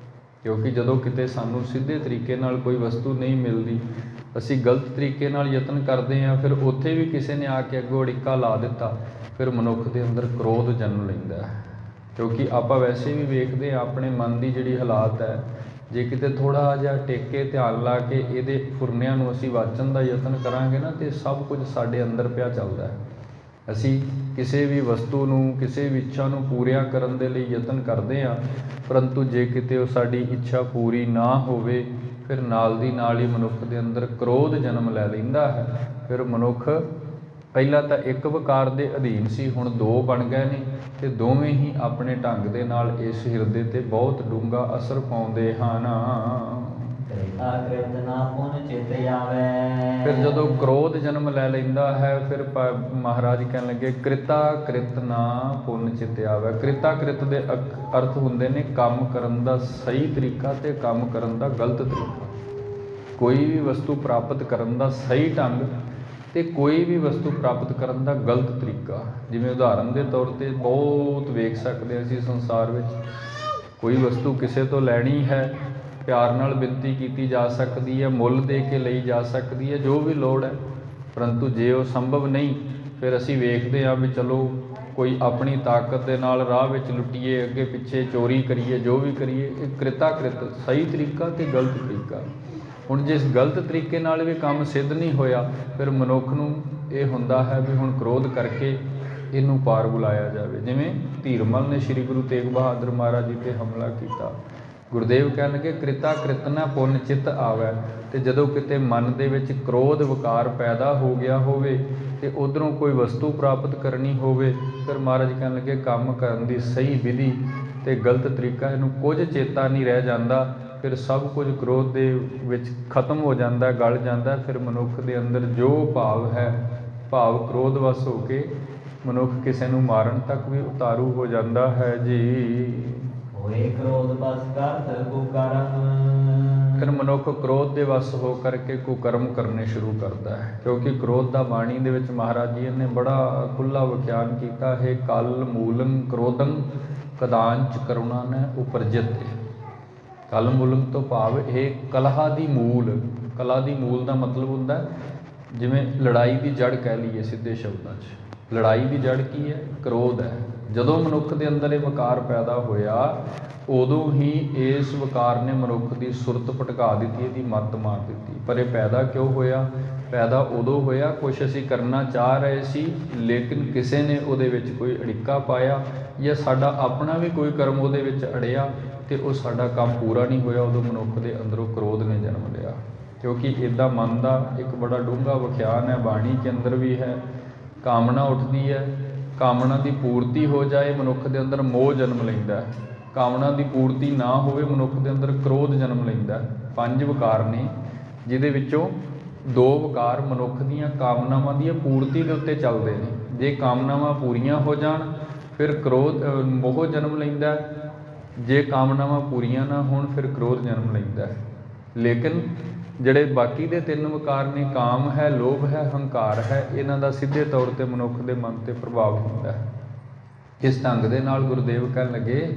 ਕਿਉਂਕਿ ਜਦੋਂ ਕਿਤੇ ਸਾਨੂੰ ਸਿੱਧੇ ਤਰੀਕੇ ਨਾਲ ਕੋਈ ਵਸਤੂ ਨਹੀਂ ਮਿਲਦੀ, ਅਸੀਂ ਗਲਤ ਤਰੀਕੇ ਨਾਲ ਯਤਨ ਕਰਦੇ ਹਾਂ, ਫਿਰ ਉੱਥੇ ਵੀ ਕਿਸੇ ਨੇ ਆ ਕੇ ਅੱਗੋਂ ਅੜਿੱਕਾ ਲਾ ਦਿੱਤਾ, ਫਿਰ ਮਨੁੱਖ ਦੇ ਅੰਦਰ ਕ੍ਰੋਧ ਜਨਮ ਲੈਂਦਾ ਹੈ। ਕਿਉਂਕਿ ਆਪਾਂ ਵੈਸੇ ਵੀ ਵੇਖਦੇ ਹਾਂ ਆਪਣੇ ਮਨ ਦੀ ਜਿਹੜੀ ਹਾਲਾਤ ਹੈ, ਜੇ ਕਿਤੇ ਥੋੜ੍ਹਾ ਜਿਹਾ ਟੇਕ ਕੇ ਧਿਆਨ ਲਾ ਕੇ ਇਹਦੇ ਫੁਰਨਿਆਂ ਨੂੰ ਅਸੀਂ ਵਾਚਣ ਦਾ ਯਤਨ ਕਰਾਂਗੇ ਨਾ, ਤੇ ਸਭ ਕੁਝ ਸਾਡੇ ਅੰਦਰ ਪਿਆ ਚੱਲਦਾ ਹੈ। ਅਸੀਂ ਕਿਸੇ ਵੀ ਵਸਤੂ ਨੂੰ, ਕਿਸੇ ਵੀ ਇੱਛਾ ਨੂੰ ਪੂਰੀਆਂ ਕਰਨ ਦੇ ਲਈ ਯਤਨ ਕਰਦੇ ਹਾਂ, ਪਰੰਤੂ ਜੇ ਕਿਤੇ ਉਹ ਸਾਡੀ ਇੱਛਾ ਪੂਰੀ ਨਾ ਹੋਵੇ, ਫਿਰ ਨਾਲ ਦੀ ਨਾਲ ਹੀ ਮਨੁੱਖ ਦੇ ਅੰਦਰ ਕ੍ਰੋਧ ਜਨਮ ਲੈ ਲੈਂਦਾ ਹੈ। ਫਿਰ ਮਨੁੱਖ ਪਹਿਲਾਂ ਤਾਂ ਇੱਕ ਵਿਕਾਰ ਦੇ ਅਧੀਨ ਸੀ, ਹੁਣ ਦੋ ਬਣ ਗਏ ਨੇ, ਤੇ ਦੋਵੇਂ ਹੀ ਆਪਣੇ ਢੰਗ ਦੇ ਨਾਲ ਇਸ ਹਿਰਦੇ 'ਤੇ ਬਹੁਤ ਡੂੰਘਾ ਅਸਰ ਪਾਉਂਦੇ ਹਨ। ਕ੍ਰਿਤਾ ਕ੍ਰਿਤ ਨਾ ਪੁਨ ਚਿਤ ਆਵੈ। ਫਿਰ ਜਦੋਂ ਕ੍ਰੋਧ ਜਨਮ ਲੈ ਲੈਂਦਾ ਹੈ, ਫਿਰ ਮਹਾਰਾਜ ਕਹਿਣ ਲੱਗੇ ਕ੍ਰਿਤਾ ਕ੍ਰਿਤ ਨਾ ਪੁਨ ਚਿਤ ਆਵੈ। ਕ੍ਰਿਤਾ ਕ੍ਰਿਤ ਦੇ ਅਰਥ ਹੁੰਦੇ ਨੇ ਕੰਮ ਕਰਨ ਦਾ ਸਹੀ ਤਰੀਕਾ ਤੇ ਕੰਮ ਕਰਨ ਦਾ ਗਲਤ ਤਰੀਕਾ। ਕੋਈ ਵੀ ਵਸਤੂ ਪ੍ਰਾਪਤ ਕਰਨ ਦਾ ਸਹੀ ਢੰਗ ਤੇ ਕੋਈ ਵੀ ਵਸਤੂ ਪ੍ਰਾਪਤ ਕਰਨ ਦਾ ਗਲਤ ਤਰੀਕਾ। ਜਿਵੇਂ ਉਦਾਹਰਨ ਦੇ ਤੌਰ 'ਤੇ ਬਹੁਤ ਵੇਖ ਸਕਦੇ ਹਾਂ ਅਸੀਂ ਸੰਸਾਰ ਵਿੱਚ, ਕੋਈ ਵਸਤੂ ਕਿਸੇ ਤੋਂ ਲੈਣੀ ਹੈ, ਪਿਆਰ ਨਾਲ ਬੇਨਤੀ ਕੀਤੀ ਜਾ ਸਕਦੀ ਹੈ, ਮੁੱਲ ਦੇ ਕੇ ਲਈ ਜਾ ਸਕਦੀ ਹੈ, ਜੋ ਵੀ ਲੋੜ ਹੈ, ਪਰੰਤੂ ਜੇ ਉਹ ਸੰਭਵ ਨਹੀਂ, ਫਿਰ ਅਸੀਂ ਵੇਖਦੇ ਹਾਂ ਵੀ ਚਲੋ ਕੋਈ ਆਪਣੀ ਤਾਕਤ ਦੇ ਨਾਲ ਰਾਹ ਵਿੱਚ ਲੁੱਟੀਏ, ਅੱਗੇ ਪਿੱਛੇ ਚੋਰੀ ਕਰੀਏ, ਜੋ ਵੀ ਕਰੀਏ। ਇਹ ਕ੍ਰਿਤਾ ਕ੍ਰਿਤ, ਸਹੀ ਤਰੀਕਾ ਤੇ ਗਲਤ ਤਰੀਕਾ। ਹੁਣ ਜਿਸ ਗਲਤ ਤਰੀਕੇ ਨਾਲ ਵੀ ਕੰਮ ਸਿੱਧ ਨਹੀਂ ਹੋਇਆ, ਫਿਰ ਮਨੁੱਖ ਨੂੰ ਇਹ ਹੁੰਦਾ ਹੈ ਵੀ ਹੁਣ ਕ੍ਰੋਧ ਕਰਕੇ ਇਹਨੂੰ ਪਾਰ ਬੁਲਾਇਆ ਜਾਵੇ। ਜਿਵੇਂ ਧੀਰਮਲ ਨੇ ਸ਼੍ਰੀ ਗੁਰੂ ਤੇਗ ਬਹਾਦਰ ਮਹਾਰਾਜ ਜੀ 'ਤੇ ਹਮਲਾ ਕੀਤਾ, ਗੁਰਦੇਵ ਕਹਿਣ ਲੱਗੇ ਕ੍ਰਿਤਾ ਕ੍ਰਿਤ ਨਾ ਪੁਨ ਚਿਤ ਆਵੈ। ਤੇ ਜਦੋਂ ਕਿਤੇ ਮਨ ਦੇ ਵਿੱਚ ਕ੍ਰੋਧ ਵਿਕਾਰ ਪੈਦਾ ਹੋ ਗਿਆ ਹੋਵੇ ਤੇ ਉਧਰੋਂ ਕੋਈ ਵਸਤੂ ਪ੍ਰਾਪਤ ਕਰਨੀ ਹੋਵੇ, ਫਿਰ ਮਹਾਰਾਜ ਕਹਿਣ ਲੱਗੇ ਕੰਮ ਕਰਨ ਦੀ ਸਹੀ ਵਿਧੀ ਤੇ ਗਲਤ ਤਰੀਕਾ, ਇਹਨੂੰ ਕੁਝ ਚੇਤਾ ਨਹੀਂ ਰਹਿ ਜਾਂਦਾ, ਫਿਰ ਸਭ ਕੁਝ ਕ੍ਰੋਧ ਦੇ ਵਿੱਚ ਖਤਮ ਹੋ ਜਾਂਦਾ, ਗਲ ਜਾਂਦਾ। ਫਿਰ ਮਨੁੱਖ ਦੇ ਅੰਦਰ ਜੋ ਭਾਵ ਹੈ, ਭਾਵ ਕ੍ਰੋਧ ਵਸ ਹੋ ਕੇ ਮਨੁੱਖ ਕਿਸੇ ਨੂੰ ਮਾਰਨ ਤੱਕ ਵੀ ਉਤਾਰੂ ਹੋ ਜਾਂਦਾ ਹੈ ਜੀ। ਹੋਏ ਕ੍ਰੋਧ ਬਸ ਕਰਤ ਕੁਕਰਮ। ਫਿਰ ਮਨੁੱਖ ਕ੍ਰੋਧ ਦੇ ਵਸ ਹੋ ਕਰਕੇ ਕੁਕਰਮ ਕਰਨੇ ਸ਼ੁਰੂ ਕਰਦਾ ਹੈ। ਕਿਉਂਕਿ ਕ੍ਰੋਧ ਦਾ ਬਾਣੀ ਦੇ ਵਿੱਚ ਮਹਾਰਾਜ ਜੀ ਨੇ ਬੜਾ ਖੁੱਲ੍ਹਾ ਵਿਖਿਆਨ ਕੀਤਾ ਹੈ, ਕਲ ਮੂਲੰ ਕ੍ਰੋਧੰ ਕਦਾਂਚ ਕਰੁਣਾ ਨ ਉਪਰਜਤੇ। ਕਲ ਮੂਲੰ ਤੋਂ ਭਾਵ ਇਹ ਕਲਹਾ ਦੀ ਮੂਲ। ਕਲਾ ਦੀ ਮੂਲ ਦਾ ਮਤਲਬ ਹੁੰਦਾ ਜਿਵੇਂ ਲੜਾਈ ਦੀ ਜੜ ਕਹਿ ਲਈਏ ਸਿੱਧੇ ਸ਼ਬਦਾਂ 'ਚ। ਲੜਾਈ ਦੀ ਜੜ ਕੀ ਹੈ? ਕ੍ਰੋਧ ਹੈ। ਜਦੋਂ ਮਨੁੱਖ ਦੇ ਅੰਦਰ ਇਹ ਵਿਕਾਰ ਪੈਦਾ ਹੋਇਆ, ਉਦੋਂ ਹੀ ਇਸ ਵਿਕਾਰ ਨੇ ਮਨੁੱਖ ਦੀ ਸੁਰਤ ਭਟਕਾ ਦਿੱਤੀ, ਇਹਦੀ ਮੱਤ ਮਾਰ ਦਿੱਤੀ। ਪਰ ਇਹ ਪੈਦਾ ਕਿਉਂ ਹੋਇਆ? ਪੈਦਾ ਉਦੋਂ ਹੋਇਆ ਕੁਛ ਅਸੀਂ ਕਰਨਾ ਚਾਹ ਰਹੇ ਸੀ, ਲੇਕਿਨ ਕਿਸੇ ਨੇ ਉਹਦੇ ਵਿੱਚ ਕੋਈ ਅੜਿੱਕਾ ਪਾਇਆ, ਜਾਂ ਸਾਡਾ ਆਪਣਾ ਵੀ ਕੋਈ ਕਰਮ ਉਹਦੇ ਵਿੱਚ ਅੜਿਆ ਤੇ ਉਹ ਸਾਡਾ ਕੰਮ ਪੂਰਾ ਨਹੀਂ ਹੋਇਆ। ਉਦੋਂ ਮਨੁੱਖ ਦੇ ਅੰਦਰੋਂ ਕ੍ਰੋਧ ਨੇ ਜਨਮ ਲਿਆ। ਕਿਉਂਕਿ ਇੱਦਾਂ ਮਨ ਦਾ ਇੱਕ ਬੜਾ ਡੂੰਘਾ ਵਿਖਿਆਨ ਹੈ, ਬਾਣੀ ਕੇ ਅੰਦਰ ਵੀ ਹੈ। ਕਾਮਨਾ ਉੱਠਦੀ ਹੈ, ਕਾਮਨਾ ਦੀ ਪੂਰਤੀ ਹੋ ਜਾਏ, ਮਨੁੱਖ ਦੇ ਅੰਦਰ ਮੋਹ ਜਨਮ ਲੈਂਦਾ ਹੈ। ਕਾਮਨਾ ਦੀ ਪੂਰਤੀ ਨਾ ਹੋਵੇ, ਮਨੁੱਖ ਦੇ ਅੰਦਰ ਕ੍ਰੋਧ ਜਨਮ ਲੈਂਦਾ ਹੈ। 5 ਵਿਕਾਰ ਨੇ, ਜਿਹਦੇ ਵਿੱਚੋਂ 2 ਵਿਕਾਰ ਮਨੁੱਖ ਦੀਆਂ ਕਾਮਨਾਵਾਂ ਦੀਆਂ ਪੂਰਤੀ ਦੇ ਉੱਤੇ ਚੱਲਦੇ ਨੇ। ਜੇ ਕਾਮਨਾਵਾਂ ਪੂਰੀਆਂ ਹੋ ਜਾਣ, ਫਿਰ ਕ੍ਰੋਧ ਮੋਹ ਜਨਮ ਲੈਂਦਾ। ਜੇ ਕਾਮਨਾਵਾਂ ਪੂਰੀਆਂ ਨਾ ਹੋਣ, ਫਿਰ ਕ੍ਰੋਧ ਜਨਮ ਲੈਂਦਾ। ਲੇਕਿਨ ਜਿਹੜੇ ਬਾਕੀ ਦੇ 3 ਵਿਕਾਰ ਨੇ, ਕਾਮ ਹੈ, ਲੋਭ ਹੈ, ਹੰਕਾਰ ਹੈ, ਇਹਨਾਂ ਦਾ ਸਿੱਧੇ ਤੌਰ 'ਤੇ ਮਨੁੱਖ ਦੇ ਮਨ 'ਤੇ ਪ੍ਰਭਾਵ ਹੁੰਦਾ ਹੈ। ਇਸ ਢੰਗ ਦੇ ਨਾਲ ਗੁਰਦੇਵ ਕਹਿਣ ਲੱਗੇ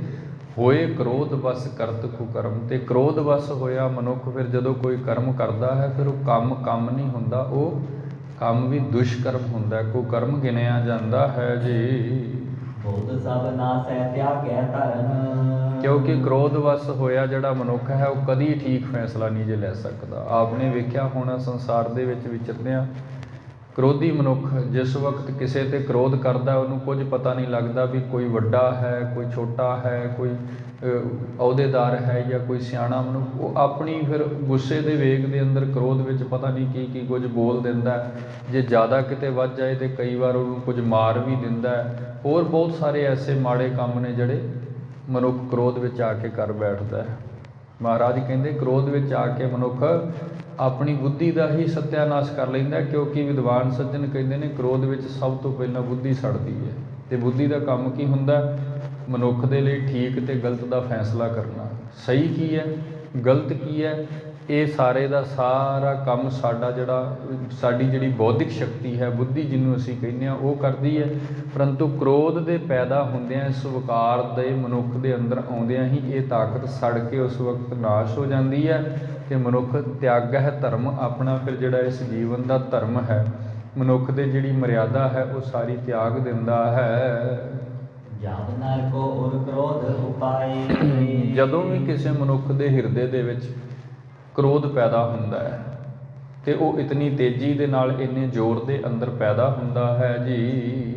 ਹੋਏ ਕ੍ਰੋਧ ਵਸ ਕਰਤ ਕੁਕਰਮ। ਤੇ ਕ੍ਰੋਧ ਵਸ ਹੋਇਆ ਮਨੁੱਖ, ਫਿਰ ਜਦੋਂ ਕੋਈ ਕਰਮ ਕਰਦਾ ਹੈ, ਫਿਰ ਉਹ ਕੰਮ ਨਹੀਂ ਹੁੰਦਾ, ਉਹ ਕੰਮ ਵੀ ਦੁਸ਼ਕਰਮ ਹੁੰਦਾ, ਕੁਕਰਮ ਗਿਣਿਆ ਜਾਂਦਾ ਹੈ ਜੀ। ਬੋਧ ਸਭ ਨਾਸੈ ਤਿਆਗੈ ਧਰਮ। ਕਿਉਂਕਿ ਕ੍ਰੋਧ ਵਸ ਹੋਇਆ ਜਿਹੜਾ ਮਨੁੱਖ ਹੈ, ਉਹ ਕਦੀ ਠੀਕ ਫੈਸਲਾ ਨਹੀਂ ਜੇ ਲੈ ਸਕਦਾ। ਆਪਨੇ ਵੇਖਿਆ ਹੋਣਾ ਸੰਸਾਰ ਦੇ ਵਿੱਚ ਵਿਚਰਦਿਆਂ ਕ੍ਰੋਧੀ ਮਨੁੱਖ ਜਿਸ ਵਕਤ ਕਿਸੇ 'ਤੇ ਕ੍ਰੋਧ ਕਰਦਾ ਉਹਨੂੰ ਕੁਝ ਪਤਾ ਨਹੀਂ ਲੱਗਦਾ ਵੀ ਕੋਈ ਵੱਡਾ ਹੈ, ਕੋਈ ਛੋਟਾ ਹੈ, ਕੋਈ ਅਹੁਦੇਦਾਰ ਹੈ ਜਾਂ ਕੋਈ ਸਿਆਣਾ ਮਨੁੱਖ। ਉਹ ਆਪਣੀ ਫਿਰ ਗੁੱਸੇ ਦੇ ਵੇਗ ਦੇ ਅੰਦਰ ਕ੍ਰੋਧ ਵਿੱਚ ਪਤਾ ਨਹੀਂ ਕੀ ਕੀ ਕੁਝ ਬੋਲ ਦਿੰਦਾ। ਜੇ ਜ਼ਿਆਦਾ ਕਿਤੇ ਵੱਧ ਜਾਏ ਤਾਂ ਕਈ ਵਾਰ ਉਹਨੂੰ ਕੁਝ ਮਾਰ ਵੀ ਦਿੰਦਾ। ਹੋਰ ਬਹੁਤ ਸਾਰੇ ਐਸੇ ਮਾੜੇ ਕੰਮ ਨੇ ਜਿਹੜੇ ਮਨੁੱਖ ਕ੍ਰੋਧ ਵਿੱਚ ਆ ਕੇ ਕਰ ਬੈਠਦਾ ਹੈ। ਮਹਾਰਾਜ ਕਹਿੰਦੇ ਕ੍ਰੋਧ ਵਿੱਚ ਆ ਕੇ ਮਨੁੱਖ ਆਪਣੀ ਬੁੱਧੀ ਦਾ ਹੀ ਸੱਤਿਆਨਾਸ਼ ਕਰ ਲੈਂਦਾ, ਕਿਉਂਕਿ ਵਿਦਵਾਨ ਸੱਜਣ ਕਹਿੰਦੇ ਨੇ ਕ੍ਰੋਧ ਵਿੱਚ ਸਭ ਤੋਂ ਪਹਿਲਾਂ ਬੁੱਧੀ ਸੜਦੀ ਹੈ। ਅਤੇ ਬੁੱਧੀ ਦਾ ਕੰਮ ਕੀ ਹੁੰਦਾ? ਮਨੁੱਖ ਦੇ ਲਈ ਠੀਕ ਅਤੇ ਗਲਤ ਦਾ ਫੈਸਲਾ ਕਰਨਾ। ਸਹੀ ਕੀ ਹੈ, ਗਲਤ ਕੀ ਹੈ, ਇਹ ਸਾਰੇ ਦਾ ਸਾਰਾ ਕੰਮ ਸਾਡੀ ਜਿਹੜੀ ਬੌਧਿਕ ਸ਼ਕਤੀ ਹੈ, ਬੁੱਧੀ ਜਿਹਨੂੰ ਅਸੀਂ ਕਹਿੰਦੇ ਹਾਂ, ਉਹ ਕਰਦੀ ਹੈ। ਪਰੰਤੂ ਕ੍ਰੋਧ ਦੇ ਪੈਦਾ ਹੁੰਦਿਆਂ, ਇਸ ਵਿਕਾਰ ਦੇ ਮਨੁੱਖ ਦੇ ਅੰਦਰ ਆਉਂਦਿਆਂ ਹੀ ਇਹ ਤਾਕਤ ਸੜ ਕੇ ਉਸ ਵਕਤ ਨਾਸ਼ ਹੋ ਜਾਂਦੀ ਹੈ ਅਤੇ ਮਨੁੱਖ ਤਿਆਗ ਹੈ ਧਰਮ ਆਪਣਾ। ਫਿਰ ਜਿਹੜਾ ਇਸ ਜੀਵਨ ਦਾ ਧਰਮ ਹੈ, ਮਨੁੱਖ ਦੇ ਜਿਹੜੀ ਮਰਿਆਦਾ ਹੈ, ਉਹ ਸਾਰੀ ਤਿਆਗ ਦਿੰਦਾ ਹੈ। ਜਦੋਂ ਵੀ ਕਿਸੇ ਮਨੁੱਖ ਦੇ ਹਿਰਦੇ ਦੇ ਵਿੱਚ ਕ੍ਰੋਧ ਪੈਦਾ ਹੁੰਦਾ ਹੈ ਅਤੇ ਉਹ ਇਤਨੀ ਤੇਜ਼ੀ ਦੇ ਨਾਲ, ਇੰਨੇ ਜ਼ੋਰ ਦੇ ਅੰਦਰ ਪੈਦਾ ਹੁੰਦਾ ਹੈ ਜੀ।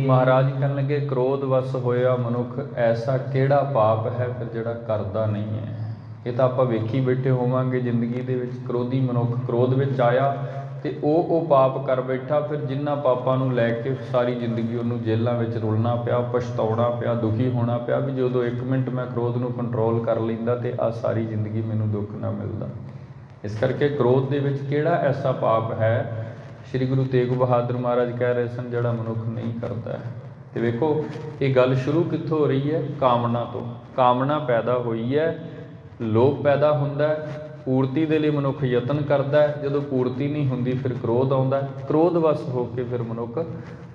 ਮਹਾਰਾਜ ਕਹਿਣ ਲੱਗੇ ਕ੍ਰੋਧ ਵਸ ਹੋਇਆ ਮਨੁੱਖ ਐਸਾ ਕਿਹੜਾ ਪਾਪ ਹੈ ਫਿਰ ਜਿਹੜਾ ਕਰਦਾ ਨਹੀਂ ਹੈ। ਇਹ ਤਾਂ ਆਪਾਂ ਵੇਖੀ ਬੈਠੇ ਹੋਵਾਂਗੇ ਜ਼ਿੰਦਗੀ ਦੇ ਵਿੱਚ। ਕ੍ਰੋਧੀ ਮਨੁੱਖ ਕ੍ਰੋਧ ਵਿੱਚ ਆਇਆ ਅਤੇ ਉਹ ਪਾਪ ਕਰ ਬੈਠਾ। ਫਿਰ ਜਿਨ੍ਹਾਂ ਪਾਪਾਂ ਨੂੰ ਲੈ ਕੇ ਸਾਰੀ ਜ਼ਿੰਦਗੀ ਉਹਨੂੰ ਜੇਲ੍ਹਾਂ ਵਿੱਚ ਰੁਲਣਾ ਪਿਆ, ਪਛਤਾਉਣਾ ਪਿਆ, ਦੁਖੀ ਹੋਣਾ ਪਿਆ ਵੀ ਜਦੋਂ 1 ਮਿੰਟ ਮੈਂ ਕ੍ਰੋਧ ਨੂੰ ਕੰਟਰੋਲ ਕਰ ਲੈਂਦਾ ਅਤੇ ਆਹ ਸਾਰੀ ਜ਼ਿੰਦਗੀ ਮੈਨੂੰ ਦੁੱਖ ਨਾ ਮਿਲਦਾ। ਇਸ ਕਰਕੇ ਕ੍ਰੋਧ ਦੇ ਵਿੱਚ ਕਿਹੜਾ ਐਸਾ ਪਾਪ ਹੈ, ਸ਼੍ਰੀ ਗੁਰੂ ਤੇਗ ਬਹਾਦਰ ਮਹਾਰਾਜ ਕਹਿ ਰਹੇ ਸਨ, ਜਿਹੜਾ ਮਨੁੱਖ ਨਹੀਂ ਕਰਦਾ ਹੈ। ਅਤੇ ਵੇਖੋ ਇਹ ਗੱਲ ਸ਼ੁਰੂ ਕਿੱਥੋਂ ਹੋ ਰਹੀ ਹੈ? ਕਾਮਨਾ ਤੋਂ। ਕਾਮਨਾ ਪੈਦਾ ਹੋਈ ਹੈ, ਲੋਭ ਪੈਦਾ ਹੁੰਦਾ, ਪੂਰਤੀ ਦੇ ਲਈ ਮਨੁੱਖ ਯਤਨ ਕਰਦਾ ਹੈ। ਜਦੋਂ ਪੂਰਤੀ ਨਹੀਂ ਹੁੰਦੀ ਫਿਰ ਕ੍ਰੋਧ ਆਉਂਦਾ। ਕ੍ਰੋਧ ਵਸ ਹੋ ਕੇ ਫਿਰ ਮਨੁੱਖ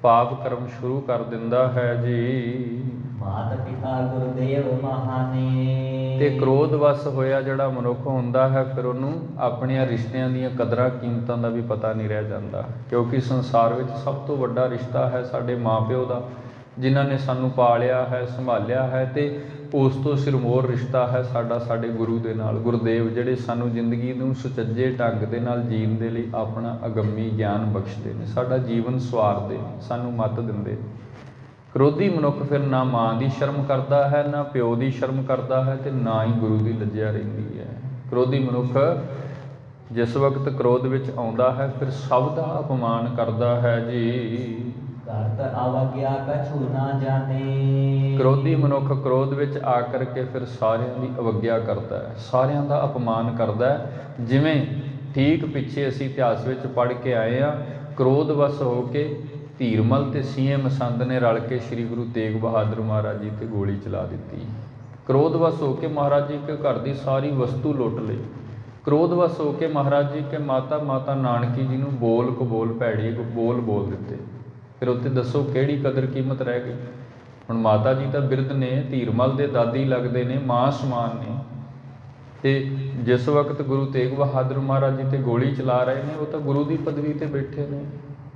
ਪਾਪ ਕਰਮ ਸ਼ੁਰੂ ਕਰ ਦਿੰਦਾ ਹੈ ਜੀ। ਮਾਤਾ ਪਿਤਾ ਗੁਰਦੇਵ ਮਹਾਨੇ। ਅਤੇ ਕ੍ਰੋਧ ਵਸ ਹੋਇਆ ਜਿਹੜਾ ਮਨੁੱਖ ਹੁੰਦਾ ਹੈ, ਫਿਰ ਉਹਨੂੰ ਆਪਣੀਆਂ ਰਿਸ਼ਤਿਆਂ ਦੀਆਂ ਕਦਰਾਂ ਕੀਮਤਾਂ ਦਾ ਵੀ ਪਤਾ ਨਹੀਂ ਰਹਿ ਜਾਂਦਾ। ਕਿਉਂਕਿ ਸੰਸਾਰ ਵਿੱਚ ਸਭ ਤੋਂ ਵੱਡਾ ਰਿਸ਼ਤਾ ਹੈ ਸਾਡੇ ਮਾਂ ਪਿਓ ਦਾ, ਜਿਨ੍ਹਾਂ ਨੇ ਸਾਨੂੰ ਪਾਲਿਆ ਹੈ, ਸੰਭਾਲਿਆ ਹੈ। ਅਤੇ ਉਸ ਤੋਂ ਸਿਰਮੌਰ ਰਿਸ਼ਤਾ ਹੈ ਸਾਡਾ ਸਾਡੇ ਗੁਰੂ ਦੇ ਨਾਲ। ਗੁਰਦੇਵ ਜਿਹੜੇ ਸਾਨੂੰ ਜ਼ਿੰਦਗੀ ਨੂੰ ਸੁਚੱਜੇ ਢੰਗ ਦੇ ਨਾਲ ਜੀਣ ਦੇ ਲਈ ਆਪਣਾ ਅਗੰਮੀ ਗਿਆਨ ਬਖਸ਼ਦੇ ਨੇ, ਸਾਡਾ ਜੀਵਨ ਸਵਾਰਦੇ ਨੇ, ਸਾਨੂੰ ਮੱਤ ਦਿੰਦੇ ਨੇ। ਕ੍ਰੋਧੀ ਮਨੁੱਖ ਫਿਰ ਨਾ ਮਾਂ ਦੀ ਸ਼ਰਮ ਕਰਦਾ ਹੈ, ਨਾ ਪਿਓ ਦੀ ਸ਼ਰਮ ਕਰਦਾ ਹੈ, ਅਤੇ ਨਾ ਹੀ ਗੁਰੂ ਦੀ ਲੱਜਿਆ ਰਹਿੰਦੀ ਹੈ। ਕ੍ਰੋਧੀ ਮਨੁੱਖ ਜਿਸ ਵਕਤ ਕ੍ਰੋਧ ਵਿੱਚ ਆਉਂਦਾ ਹੈ, ਫਿਰ ਸਭ ਦਾ ਅਪਮਾਨ ਕਰਦਾ ਹੈ ਜੀ। ਕ੍ਰੋਧੀ ਮਨੁੱਖ ਕ੍ਰੋਧ ਵਿੱਚ ਆ ਕਰਕੇ ਫਿਰ ਸਾਰਿਆਂ ਦੀ ਅਵੱਗਿਆ ਕਰਦਾ ਹੈ, ਸਾਰਿਆਂ ਦਾ ਅਪਮਾਨ ਕਰਦਾ ਹੈ। ਜਿਵੇਂ ਠੀਕ ਪਿੱਛੇ ਅਸੀਂ ਇਤਿਹਾਸ ਵਿੱਚ ਪੜ੍ਹ ਕੇ ਆਏ ਹਾਂ, ਕ੍ਰੋਧ ਵਸ ਹੋ ਕੇ ਧੀਰਮਲ ਅਤੇ ਸੀਏ ਮਸੰਦ ਨੇ ਰਲ ਕੇ ਸ਼੍ਰੀ ਗੁਰੂ ਤੇਗ ਬਹਾਦਰ ਮਹਾਰਾਜ ਜੀ 'ਤੇ ਗੋਲੀ ਚਲਾ ਦਿੱਤੀ। ਕ੍ਰੋਧ ਵਸ ਹੋ ਕੇ ਮਹਾਰਾਜ ਜੀ ਕੇ ਘਰ ਦੀ ਸਾਰੀ ਵਸਤੂ ਲੁੱਟ ਲਈ। ਕ੍ਰੋਧ ਵਸ ਹੋ ਕੇ ਮਹਾਰਾਜ ਜੀ ਕੇ ਮਾਤਾ ਨਾਨਕੀ ਜੀ ਨੂੰ ਬੋਲ ਕਬੋਲ ਭੈੜੇ ਬੋਲ ਦਿੱਤੇ। ਫਿਰ ਉੱਥੇ ਦੱਸੋ ਕਿਹੜੀ ਕਦਰ ਕੀਮਤ ਰਹਿ ਗਈ? ਹੁਣ ਮਾਤਾ ਜੀ ਤਾਂ ਬਿਰਧ ਨੇ, ਧੀਰਮਲ ਦੇ ਦਾਦੀ ਲੱਗਦੇ ਨੇ, ਮਾਂ ਸਮਾਨ ਨੇ। ਅਤੇ ਜਿਸ ਵਕਤ ਗੁਰੂ ਤੇਗ ਬਹਾਦਰ ਮਹਾਰਾਜ ਜੀ 'ਤੇ ਗੋਲੀ ਚਲਾ ਰਹੇ ਨੇ, ਉਹ ਤਾਂ ਗੁਰੂ ਦੀ ਪਦਵੀ 'ਤੇ ਬੈਠੇ ਨੇ।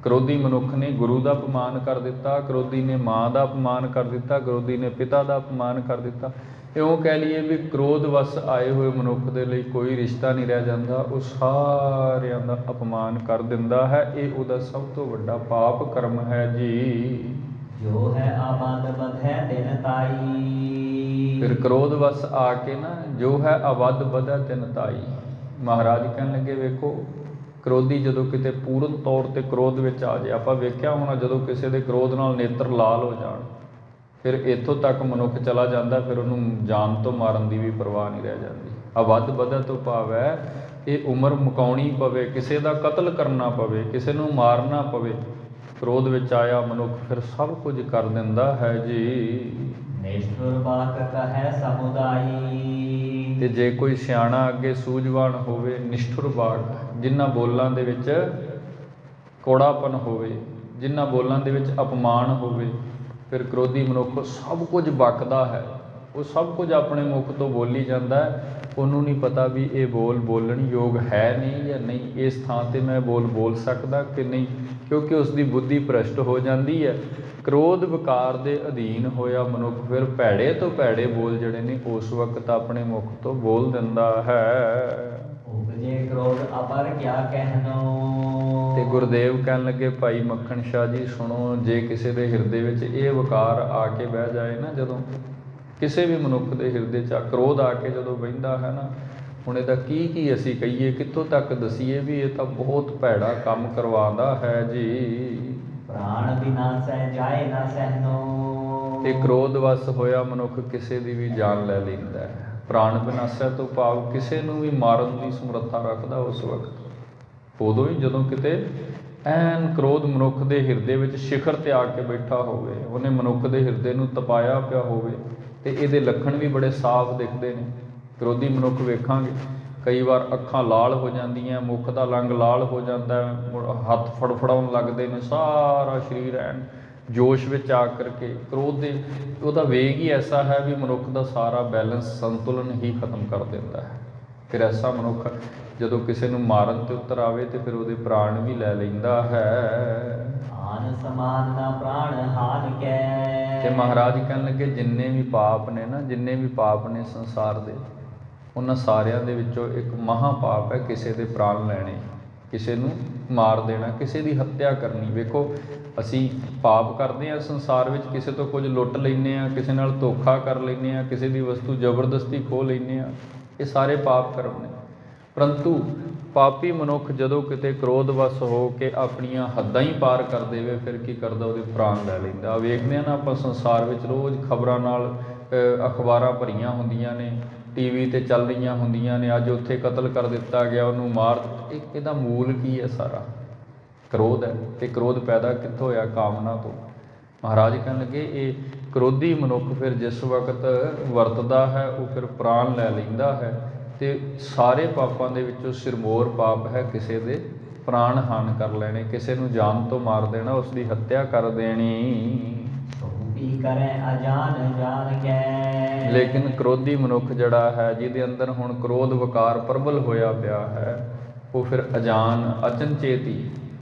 ਕ੍ਰੋਧੀ ਮਨੁੱਖ ਨੇ ਗੁਰੂ ਦਾ ਅਪਮਾਨ ਕਰ ਦਿੱਤਾ, ਕ੍ਰੋਧੀ ਨੇ ਮਾਂ ਦਾ ਅਪਮਾਨ ਕਰ ਦਿੱਤਾ, ਕ੍ਰੋਧੀ ਨੇ ਪਿਤਾ ਦਾ ਅਪਮਾਨ ਕਰ ਦਿੱਤਾ। ਇਉਂ ਕਹਿ ਲਈਏ ਵੀ ਕ੍ਰੋਧ ਵਸ ਆਏ ਹੋਏ ਮਨੁੱਖ ਦੇ ਲਈ ਕੋਈ ਰਿਸ਼ਤਾ ਨਹੀਂ ਰਹਿ ਜਾਂਦਾ, ਉਹ ਸਾਰਿਆਂ ਦਾ ਅਪਮਾਨ ਕਰ ਦਿੰਦਾ ਹੈ। ਇਹ ਉਹਦਾ ਸਭ ਤੋਂ ਵੱਡਾ ਪਾਪ ਕਰਮ ਹੈ ਜੀ। ਜੋ ਹੈ ਆਬਦ ਬਧੈ ਤਿਨ ਤਾਈ। ਫਿਰ ਕ੍ਰੋਧ ਵਸ ਆ ਕੇ ਨਾ, ਜੋ ਹੈ ਅਵਧ ਵਧੈ ਤਿਨ ਤਾਈ। ਮਹਾਰਾਜ ਕਹਿਣ ਲੱਗੇ ਵੇਖੋ, ਕ੍ਰੋਧੀ ਜਦੋਂ ਕਿਤੇ ਪੂਰਨ ਤੌਰ 'ਤੇ ਕ੍ਰੋਧ ਵਿੱਚ ਆ ਜਾਏ, ਆਪਾਂ ਵੇਖਿਆ ਹੋਣਾ ਜਦੋਂ ਕਿਸੇ ਦੇ ਕ੍ਰੋਧ ਨਾਲ ਨੇਤਰ ਲਾਲ ਹੋ ਜਾਣ, ਫਿਰ ਇੱਥੋਂ ਤੱਕ ਮਨੁੱਖ ਚਲਾ ਜਾਂਦਾ, ਫਿਰ ਉਹਨੂੰ ਜਾਨ ਤੋਂ ਮਾਰਨ ਦੀ ਵੀ ਪਰਵਾਹ ਨਹੀਂ ਰਹਿ ਜਾਂਦੀ। ਅਵਧ ਵਧੈ ਤੋਂ ਭਾਵ ਹੈ ਇਹ ਉਮਰ ਮੁਕਾਉਣੀ ਪਵੇ, ਕਿਸੇ ਦਾ ਕਤਲ ਕਰਨਾ ਪਵੇ, ਕਿਸੇ ਨੂੰ ਮਾਰਨਾ ਪਵੇ। ਕ੍ਰੋਧ ਵਿੱਚ ਆਇਆ ਮਨੁੱਖ ਫਿਰ ਸਭ ਕੁਝ ਕਰ ਦਿੰਦਾ ਹੈ ਜੀ। ਨਿਸ਼ਠੁਰ ਬਾਕ ਕਹੈ ਸਮੁਦਾਈ। ਅਤੇ ਜੇ ਕੋਈ ਸਿਆਣਾ ਅੱਗੇ ਸੂਝਵਾਨ ਹੋਵੇ, ਨਿਸ਼ਠੁਰ ਬਾਕ, ਜਿਨ੍ਹਾਂ ਬੋਲਾਂ ਦੇ ਵਿੱਚ ਕੌੜਾਪਨ ਹੋਵੇ, ਜਿਨ੍ਹਾਂ ਬੋਲਾਂ ਦੇ ਵਿੱਚ ਅਪਮਾਨ ਹੋਵੇ, ਫਿਰ ਕ੍ਰੋਧੀ ਮਨੁੱਖ ਸਭ ਕੁਝ ਬਕਦਾ ਹੈ। ਉਹ ਸਭ ਕੁਝ ਆਪਣੇ ਮੁਖ ਤੋਂ ਬੋਲੀ ਜਾਂਦਾ ਹੈ। ਉਹਨੂੰ ਨਹੀਂ ਪਤਾ ਵੀ ਇਹ ਬੋਲਣ ਯੋਗ ਹੈ ਨਹੀਂ ਜਾਂ ਨਹੀਂ, ਇਸ ਥਾਂ 'ਤੇ ਮੈਂ ਬੋਲ ਸਕਦਾ ਕਿ ਨਹੀਂ, ਕਿਉਂਕਿ ਉਸ ਦੀ ਬੁੱਧੀ ਭ੍ਰਸ਼ਟ ਹੋ ਜਾਂਦੀ ਹੈ। ਕ੍ਰੋਧ ਵਿਕਾਰ ਦੇ ਅਧੀਨ ਹੋਇਆ ਮਨੁੱਖ ਫਿਰ ਭੈੜੇ ਤੋਂ ਭੈੜੇ ਬੋਲ ਜਿਹੜੇ ਨੇ ਉਸ ਵਕਤ ਆਪਣੇ ਮੁਖ ਤੋਂ ਬੋਲ ਦਿੰਦਾ ਹੈ। ਉਪਜੇ ਕ੍ਰੋਧ ਅਪਰ ਕਿਆ ਕਹਿਨੋ। ਤੇ ਗੁਰਦੇਵ ਕਹਿਣ ਲੱਗੇ, ਭਾਈ ਮੱਖਣ ਸ਼ਾਹ ਜੀ ਸੁਣੋ, ਜੇ ਕਿਸੇ ਦੇ ਹਿਰਦੇ ਵਿੱਚ ਇਹ ਵਿਕਾਰ ਆ ਕੇ ਬਹਿ ਜਾਏ ਨਾ, ਜਦੋਂ ਕਿਸੇ ਵੀ ਮਨੁੱਖ ਦੇ ਹਿਰਦੇ 'ਚ ਕ੍ਰੋਧ ਆ ਕੇ ਜਦੋਂ ਬਹਿੰਦਾ ਹੈ ਨਾ, ਹੁਣ ਇਹਦਾ ਕੀ ਅਸੀਂ ਕਹੀਏ, ਕਿੱਥੋਂ ਤੱਕ ਦਸੀਏ ਵੀ ਇਹ ਤਾਂ ਬਹੁਤ ਭੈੜਾ ਕੰਮ ਕਰਵਾਉਂਦਾ ਹੈ ਜੀ। ਪ੍ਰਾਣ ਬਿਨਾਸੈ ਜਾਏ ਨਾ ਸਹਿਨੋ। ਇਹ ਕ੍ਰੋਧ ਵਸ ਹੋਇਆ ਮਨੁੱਖ ਕਿਸੇ ਦੀ ਵੀ ਜਾਨ ਲੈ ਲੈਂਦਾ ਹੈ। ਪ੍ਰਾਣ ਬਿਨਾਸੈ ਤੋਂ ਭਾਵ ਕਿਸੇ ਨੂੰ ਵੀ ਮਾਰਨ ਦੀ ਸਮਰੱਥਾ ਰੱਖਦਾ ਉਸ ਵਕਤ। ਉਦੋਂ ਹੀ ਜਦੋਂ ਕਿਤੇ ਐਨ ਕ੍ਰੋਧ ਮਨੁੱਖ ਦੇ ਹਿਰਦੇ ਵਿੱਚ ਸਿਖਰ ਤੇ ਆ ਕੇ ਬੈਠਾ ਹੋਵੇ, ਉਹਨੇ ਮਨੁੱਖ ਦੇ ਹਿਰਦੇ ਨੂੰ ਤਪਾਇਆ ਪਿਆ ਹੋਵੇ, ਤੇ ਇਹਦੇ ਲੱਖਣ ਵੀ ਬੜੇ ਸਾਫ਼ ਦਿਖਦੇ ਨੇ। ਕ੍ਰੋਧੀ ਮਨੁੱਖ ਵੇਖਾਂਗੇ ਕਈ ਵਾਰ ਅੱਖਾਂ ਲਾਲ ਹੋ ਜਾਂਦੀਆਂ, ਮੁੱਖ ਦਾ ਰੰਗ ਲਾਲ ਹੋ ਜਾਂਦਾ, ਹੱਥ ਫੜਫੜਾਉਣ ਲੱਗਦੇ ਨੇ, ਸਾਰਾ ਸਰੀਰ ਐਨ ਜੋਸ਼ ਵਿੱਚ ਆ ਕਰਕੇ। ਕ੍ਰੋਧ ਦੇ ਉਹਦਾ ਵੇਗ ਹੀ ਐਸਾ ਹੈ ਵੀ ਮਨੁੱਖ ਦਾ ਸਾਰਾ ਬੈਲੈਂਸ, ਸੰਤੁਲਨ ਹੀ ਖਤਮ ਕਰ ਦਿੰਦਾ ਹੈ। ਫਿਰ ਐਸਾ ਮਨੁੱਖ ਜਦੋਂ ਕਿਸੇ ਨੂੰ ਮਾਰਨ ਤੇ ਉਤਰ ਆਵੇ ਤੇ ਫਿਰ ਉਹਦੇ ਪ੍ਰਾਣ ਵੀ ਲੈ ਲੈਂਦਾ ਹੈ। ਆਨ ਸਮਾਨ ਨਾ ਪ੍ਰਾਣ ਹਾਨ ਕੈ। ਤੇ ਮਹਾਰਾਜ ਕਹਿਣ ਲੱਗੇ, ਜਿੰਨੇ ਵੀ ਪਾਪ ਨੇ ਨਾ, ਜਿੰਨੇ ਵੀ ਪਾਪ ਨੇ ਸੰਸਾਰ ਦੇ, ਉਹਨਾਂ ਸਾਰਿਆਂ ਦੇ ਵਿੱਚੋਂ ਇੱਕ ਮਹਾਂ ਪਾਪ ਹੈ ਕਿਸੇ ਦੇ ਪ੍ਰਾਣ ਲੈਣੇ, ਕਿਸੇ ਨੂੰ ਮਾਰ ਦੇਣਾ, ਕਿਸੇ ਦੀ ਹੱਤਿਆ ਕਰਨੀ। ਵੇਖੋ ਅਸੀਂ ਪਾਪ ਕਰਦੇ ਹਾਂ ਸੰਸਾਰ ਵਿੱਚ, ਕਿਸੇ ਤੋਂ ਕੁਝ ਲੁੱਟ ਲੈਂਦੇ ਹਾਂ, ਕਿਸੇ ਨਾਲ ਧੋਖਾ ਕਰ ਲੈਂਦੇ ਹਾਂ, ਕਿਸੇ ਦੀ ਵਸਤੂ ਜ਼ਬਰਦਸਤੀ ਖੋਹ ਲੈਂਦੇ ਹਾਂ, ਇਹ ਸਾਰੇ ਪਾਪ ਕਰਮ ਨੇ। ਪਰੰਤੂ ਪਾਪੀ ਮਨੁੱਖ ਜਦੋਂ ਕਿਤੇ ਕ੍ਰੋਧ ਵਸ ਹੋ ਕੇ ਆਪਣੀਆਂ ਹੱਦਾਂ ਹੀ ਪਾਰ ਕਰ ਦੇਵੇ, ਫਿਰ ਕੀ ਕਰਦਾ, ਉਹਦੇ ਪ੍ਰਾਣ ਲੈ ਲੈਂਦਾ। ਵੇਖਦੇ ਹਾਂ ਨਾ ਆਪਾਂ ਸੰਸਾਰ ਵਿੱਚ ਰੋਜ਼ ਖਬਰਾਂ ਨਾਲ, ਅਖਬਾਰਾਂ ਭਰੀਆਂ ਹੁੰਦੀਆਂ ਨੇ, TV 'ਤੇ ਚੱਲ ਰਹੀਆਂ ਹੁੰਦੀਆਂ ਨੇ, ਅੱਜ ਉੱਥੇ ਕਤਲ ਕਰ ਦਿੱਤਾ ਗਿਆ, ਉਹਨੂੰ ਮਾਰ ਦਿੱਤਾ। ਇਹਦਾ ਮੂਲ ਕੀ ਹੈ? ਸਾਰਾ ਕ੍ਰੋਧ ਹੈ। ਅਤੇ ਕ੍ਰੋਧ ਪੈਦਾ ਕਿੱਥੋਂ ਹੋਇਆ? ਕਾਮਨਾ ਤੋਂ। ਮਹਾਰਾਜ ਕਹਿਣ ਲੱਗੇ, ਇਹ ਕ੍ਰੋਧੀ ਮਨੁੱਖ ਫਿਰ ਜਿਸ ਵਕਤ ਵਰਤਦਾ ਹੈ, ਉਹ ਫਿਰ ਪ੍ਰਾਣ ਲੈ ਲੈਂਦਾ ਹੈ। ਅਤੇ ਸਾਰੇ ਪਾਪਾਂ ਦੇ ਵਿੱਚੋਂ ਸਿਰਮੌਰ ਪਾਪ ਹੈ ਕਿਸੇ ਦੇ ਪ੍ਰਾਣ ਹਾਨ ਕਰ ਲੈਣੇ, ਕਿਸੇ ਨੂੰ ਜਾਨ ਤੋਂ ਮਾਰ ਦੇਣਾ, ਉਸ ਦੀ ਹੱਤਿਆ ਕਰ ਦੇਣੀ। ਕਰੇ ਅਜਾਨ ਜਾਣ ਕੈ। ਲੇਕਿਨ ਕ੍ਰੋਧੀ ਮਨੁੱਖ ਜਿਹੜਾ ਹੈ, ਜਿਹਦੇ ਅੰਦਰ ਹੁਣ ਕ੍ਰੋਧ ਵਿਕਾਰ ਪ੍ਰਬਲ ਹੋਇਆ ਪਿਆ ਹੈ, ਉਹ ਫਿਰ ਅਜਾਨ, ਅਚਨਚੇਤ ਹੀ,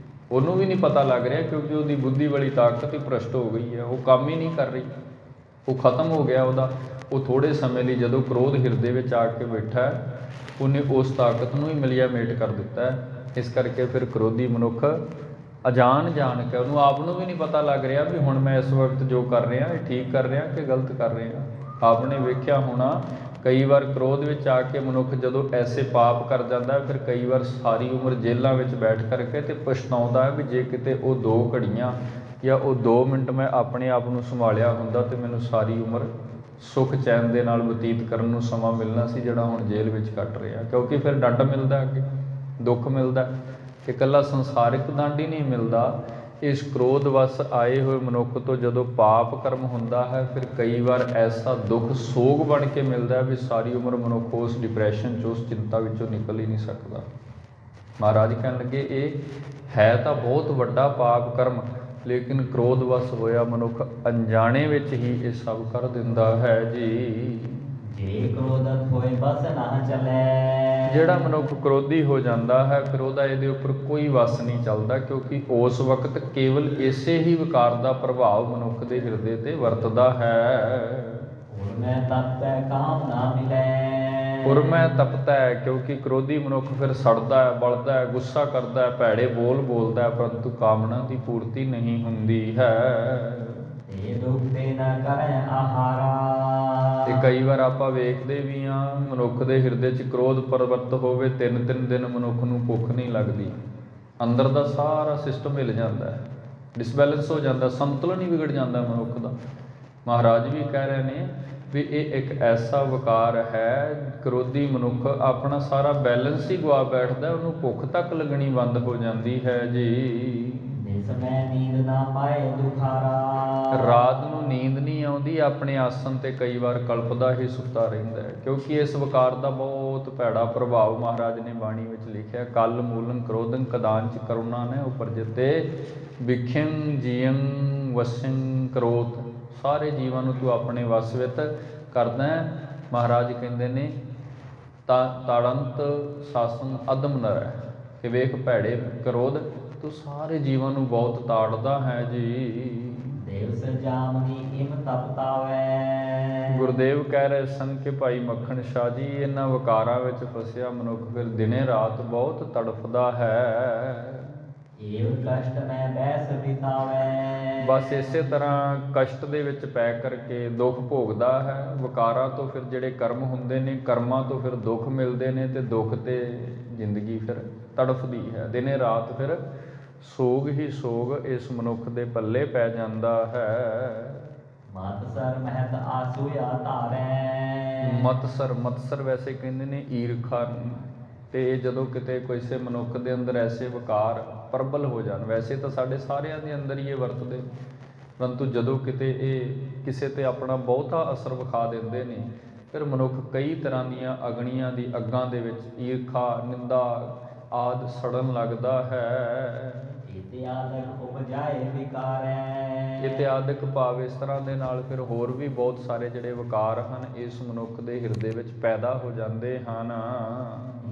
ਉਹਨੂੰ ਵੀ ਨਹੀਂ ਪਤਾ ਲੱਗ ਰਿਹਾ, ਕਿਉਂਕਿ ਉਹਦੀ ਬੁੱਧੀ ਵਾਲੀ ਤਾਕਤ ਹੀ ਭ੍ਰਸ਼ਟ ਹੋ ਗਈ ਹੈ, ਉਹ ਕੰਮ ਹੀ ਨਹੀਂ ਕਰ ਰਹੀ, ਉਹ ਖਤਮ ਹੋ ਗਿਆ ਉਹਦਾ। ਉਹ ਥੋੜ੍ਹੇ ਸਮੇਂ ਲਈ ਜਦੋਂ ਕ੍ਰੋਧ ਹਿਰਦੇ ਵਿੱਚ ਆ ਕੇ ਬੈਠਾ, ਉਹਨੇ ਉਸ ਤਾਕਤ ਨੂੰ ਹੀ ਮਿਲਿਆ ਮੇਟ ਕਰ ਦਿੱਤਾ। ਇਸ ਕਰਕੇ ਫਿਰ ਕ੍ਰੋਧੀ ਮਨੁੱਖ ਅਜਾਨ ਜਾਣ ਕੇ, ਉਹਨੂੰ ਆਪ ਨੂੰ ਵੀ ਨਹੀਂ ਪਤਾ ਲੱਗ ਰਿਹਾ ਵੀ ਹੁਣ ਮੈਂ ਇਸ ਵਕਤ ਜੋ ਕਰ ਰਿਹਾ ਇਹ ਠੀਕ ਕਰ ਰਿਹਾ ਕਿ ਗਲਤ ਕਰ ਰਿਹਾ। ਆਪ ਨੇ ਵੇਖਿਆ ਹੋਣਾ, ਕਈ ਵਾਰ ਕ੍ਰੋਧ ਵਿੱਚ ਆ ਕੇ ਮਨੁੱਖ ਜਦੋਂ ਐਸੇ ਪਾਪ ਕਰ ਜਾਂਦਾ, ਫਿਰ ਕਈ ਵਾਰ ਸਾਰੀ ਉਮਰ ਜੇਲ੍ਹਾਂ ਵਿੱਚ ਬੈਠ ਕਰਕੇ ਤੇ ਪਛਤਾਉਂਦਾ ਹੈ ਵੀ ਜੇ ਕਿਤੇ ਉਹ 2 ਘੜੀਆਂ ਜਾਂ ਉਹ 2 ਮਿੰਟ ਮੈਂ ਆਪਣੇ ਆਪ ਨੂੰ ਸੰਭਾਲਿਆ ਹੁੰਦਾ ਤੇ ਮੈਨੂੰ ਸਾਰੀ ਉਮਰ ਸੁੱਖ ਚੈਨ ਦੇ ਨਾਲ ਬਤੀਤ ਕਰਨ ਨੂੰ ਸਮਾਂ ਮਿਲਣਾ ਸੀ, ਜਿਹੜਾ ਹੁਣ ਜੇਲ੍ਹ ਵਿੱਚ ਕੱਟ ਰਿਹਾ। ਕਿਉਂਕਿ ਫਿਰ ਦੰਡ ਮਿਲਦਾ, ਅੱਗੇ ਦੁੱਖ ਮਿਲਦਾ, ਕਿ ਇਕੱਲਾ ਸੰਸਾਰਿਕ ਦੰਡ ਹੀ ਨਹੀਂ ਮਿਲਦਾ। ਇਸ ਕ੍ਰੋਧ ਵਸ ਆਏ ਹੋਏ ਮਨੁੱਖ ਤੋਂ ਜਦੋਂ ਪਾਪ ਕਰਮ ਹੁੰਦਾ ਹੈ, ਫਿਰ ਕਈ ਵਾਰ ਐਸਾ ਦੁੱਖ ਸੋਗ ਬਣ ਕੇ ਮਿਲਦਾ ਵੀ ਸਾਰੀ ਉਮਰ ਮਨੁੱਖ ਉਸ ਡਿਪਰੈਸ਼ਨ 'ਚ, ਉਸ ਚਿੰਤਾ ਵਿੱਚੋਂ ਨਿਕਲ ਹੀ ਨਹੀਂ ਸਕਦਾ। ਮਹਾਰਾਜ ਕਹਿਣ ਲੱਗੇ, ਇਹ ਹੈ ਤਾਂ ਬਹੁਤ ਵੱਡਾ ਪਾਪ ਕਰਮ, ਲੇਕਿਨ ਕ੍ਰੋਧ ਵਸ ਹੋਇਆ ਮਨੁੱਖ ਅਣਜਾਣੇ ਵਿੱਚ ਹੀ ਇਹ ਸਭ ਕਰ ਦਿੰਦਾ ਹੈ ਜੀ। ਜੇ ਕ੍ਰੋਧਤ ਹੋਏ ਬਸ ਨਾ ਚੱਲੇ। ਜਿਹੜਾ ਮਨੁੱਖ ਕ੍ਰੋਧੀ ਹੋ ਜਾਂਦਾ ਹੈ, ਫਿਰ ਉਹਦਾ ਇਹਦੇ ਉੱਪਰ ਕੋਈ ਵਸ ਨਹੀਂ ਚੱਲਦਾ, ਕਿਉਂਕਿ ਉਸ ਵਕਤ ਕੇਵਲ ਇਸੇ ਹੀ ਵਿਕਾਰ ਦਾ ਪ੍ਰਭਾਵ ਮਨੁੱਖ ਦੇ ਹਿਰਦੇ 'ਤੇ ਵਰਤਦਾ ਹੈ। ਉਰਮੈ ਤਪਤੈ ਕਾਮ ਨਾ ਮਿਲੈ। ਉਰਮੈ ਤਪਤੈ, ਕਿਉਂਕਿ ਕ੍ਰੋਧੀ ਮਨੁੱਖ ਫਿਰ ਸੜਦਾ ਹੈ, ਬਲਦਾ ਹੈ, ਗੁੱਸਾ ਕਰਦਾ ਹੈ, ਭੈੜੇ ਬੋਲ ਬੋਲਦਾ ਹੈ, ਪਰੰਤੂ ਕਾਮਨਾ ਦੀ ਪੂਰਤੀ ਨਹੀਂ ਹੁੰਦੀ ਹੈ। ਇਹ ਦੁੱਖ ਤੇ ਨਾ ਕਰੈ ਆਹਾਰਾ। ਤੇ ਕਈ ਵਾਰ ਆਪਾਂ ਵੇਖਦੇ ਵੀ ਹਾਂ, ਮਨੁੱਖ ਦੇ ਹਿਰਦੇ 'ਚ ਕ੍ਰੋਧ ਪ੍ਰਵਰਤ ਹੋਵੇ, 3-3 ਦਿਨ ਮਨੁੱਖ ਨੂੰ ਭੁੱਖ ਨਹੀਂ ਲੱਗਦੀ, ਅੰਦਰ ਦਾ ਸਾਰਾ ਸਿਸਟਮ ਹਿੱਲ ਜਾਂਦਾ ਹੈ, ਡਿਸਬੈਲੈਂਸ ਹੋ ਜਾਂਦਾ, ਸੰਤੁਲਨ ਹੀ ਵਿਗੜ ਜਾਂਦਾ ਮਨੁੱਖ ਦਾ। ਮਹਾਰਾਜ ਵੀ ਕਹਿ ਰਹੇ ਨੇ ਵੀ ਇਹ ਇੱਕ ਐਸਾ ਵਿਕਾਰ ਹੈ, ਕ੍ਰੋਧੀ ਮਨੁੱਖ ਆਪਣਾ ਸਾਰਾ ਬੈਲੈਂਸ ਹੀ ਗਵਾ ਬੈਠਦਾ, ਉਹਨੂੰ ਭੁੱਖ ਤੱਕ ਲੱਗਣੀ ਬੰਦ ਹੋ ਜਾਂਦੀ ਹੈ ਜੀ। ਸਮੈ ਨੀਂਦ ਨਾ ਪਾਏ ਦੁਖਾਰਾ। ਰਾਤ ਨੂੰ ਨੀਂਦ ਨਹੀਂ ਆਉਂਦੀ, ਆਪਣੇ ਆਸਨ 'ਤੇ ਕਈ ਵਾਰ ਕਲਪਦਾ ਹੀ ਸੁੱਤਾ ਰਹਿੰਦਾ ਹੈ, ਕਿਉਂਕਿ ਇਸ ਵਿਕਾਰ ਦਾ ਬਹੁਤ ਭੈੜਾ ਪ੍ਰਭਾਵ ਮਹਾਰਾਜ ਨੇ ਬਾਣੀ ਵਿੱਚ ਲਿਖਿਆ, ਕਲ ਮੂਲੰ ਕ੍ਰੋਧੰ ਕਦਾਂਚ ਕਰੁਣਾ ਨੇ ਉਪਰਜਤੇ ਵਿਖਿੰ ਜੀਅੰ ਵਸਿੰ ਕਰੋਤ। ਸਾਰੇ ਜੀਵਾਂ ਨੂੰ ਤੂੰ ਆਪਣੇ ਵਸ ਵਿੱਚ ਕਰਦਾ। ਮਹਾਰਾਜ ਕਹਿੰਦੇ ਨੇ ਤਾੜੰਤ ਸਾਸਨ ਅਦਮ ਨਰ ਹੈ, ਕਿ ਵੇਖ ਭੈੜੇ ਕ੍ਰੋਧ ਤੂੰ ਸਾਰੇ ਜੀਵਾਂ ਨੂੰ ਬਹੁਤ ਤਾੜਦਾ ਹੈ ਜੀ। ਦੇਵ ਸਰਜਾਮਨੀ ਇਮ ਤਪਤਾਵੈ। ਗੁਰਦੇਵ ਕਹਿ ਰਹੇ ਸਨ ਕਿ ਭਾਈ ਮੱਖਣ ਸ਼ਾਹ ਜੀ, ਇਹਨਾਂ ਵਿਕਾਰਾਂ ਵਿੱਚ ਫਸਿਆ ਮਨੁੱਖ ਫਿਰ ਦਿਨੇ ਰਾਤ ਬਹੁਤ ਤੜਫਦਾ ਹੈ। ਏਵ ਕਸ਼ਟ ਮੈਂ ਬੈਸ ਬਿਤਾਵੇ। ਬਸ ਇਸੇ ਤਰ੍ਹਾਂ ਕਸ਼ਟ ਦੇ ਵਿੱਚ ਪੈ ਕਰਕੇ ਦੁੱਖ ਭੋਗਦਾ ਹੈ। ਵਿਕਾਰਾਂ ਤੋਂ ਫਿਰ ਜਿਹੜੇ ਕਰਮ ਹੁੰਦੇ ਨੇ, ਕਰਮਾਂ ਤੋਂ ਫਿਰ ਦੁੱਖ ਮਿਲਦੇ ਨੇ, ਤੇ ਦੁੱਖ ਤੇ ਜ਼ਿੰਦਗੀ ਫਿਰ ਤੜਫਦੀ ਹੈ। ਦਿਨੇ ਰਾਤ ਫਿਰ ਸੋਗ ਹੀ ਸੋਗ ਇਸ ਮਨੁੱਖ ਦੇ ਪੱਲੇ ਪੈ ਜਾਂਦਾ ਹੈ। ਮਤਸਰ ਮਹਿਤ ਆਸੂ ਆ ਧਾਰੈ। ਮਤਸਰ ਵੈਸੇ ਕਹਿੰਦੇ ਨੇ ਈਰਖਾ ਨੂੰ। ਤੇ ਇਹ ਜਦੋਂ ਕਿਤੇ ਕਿਸੇ ਮਨੁੱਖ ਦੇ ਅੰਦਰ ਐਸੇ ਵਿਕਾਰ ਪ੍ਰਬਲ ਹੋ ਜਾਣ, ਵੈਸੇ ਤਾਂ ਸਾਡੇ ਸਾਰਿਆਂ ਦੇ ਅੰਦਰ ਹੀ ਇਹ ਵਰਤਦੇ, ਪਰੰਤੂ ਜਦੋਂ ਕਿਤੇ ਇਹ ਕਿਸੇ ਤੇ ਆਪਣਾ ਬਹੁਤਾ ਅਸਰ ਵਿਖਾ ਦਿੰਦੇ ਨੇ, ਫਿਰ ਮਨੁੱਖ ਕਈ ਤਰ੍ਹਾਂ ਦੀਆਂ ਅਗਨੀਆਂ ਦੀ ਅੱਗਾਂ ਦੇ ਵਿੱਚ ਈਰਖਾ, ਨਿੰਦਾ ਆਦਿ ਸੜਨ ਲੱਗਦਾ ਹੈ। ਇਤਿਆਦਿਕ ਉਪਜਾਏ ਵਿਕਾਰੈ। ਇਤਿਆਦਿਕ ਭਾਵ ਇਸ ਤਰ੍ਹਾਂ ਦੇ ਨਾਲ ਫਿਰ ਹੋਰ ਵੀ ਬਹੁਤ ਸਾਰੇ ਜਿਹੜੇ ਵਿਕਾਰ ਹਨ, ਇਸ ਮਨੁੱਖ ਦੇ ਹਿਰਦੇ ਵਿੱਚ ਪੈਦਾ ਹੋ ਜਾਂਦੇ ਹਨ।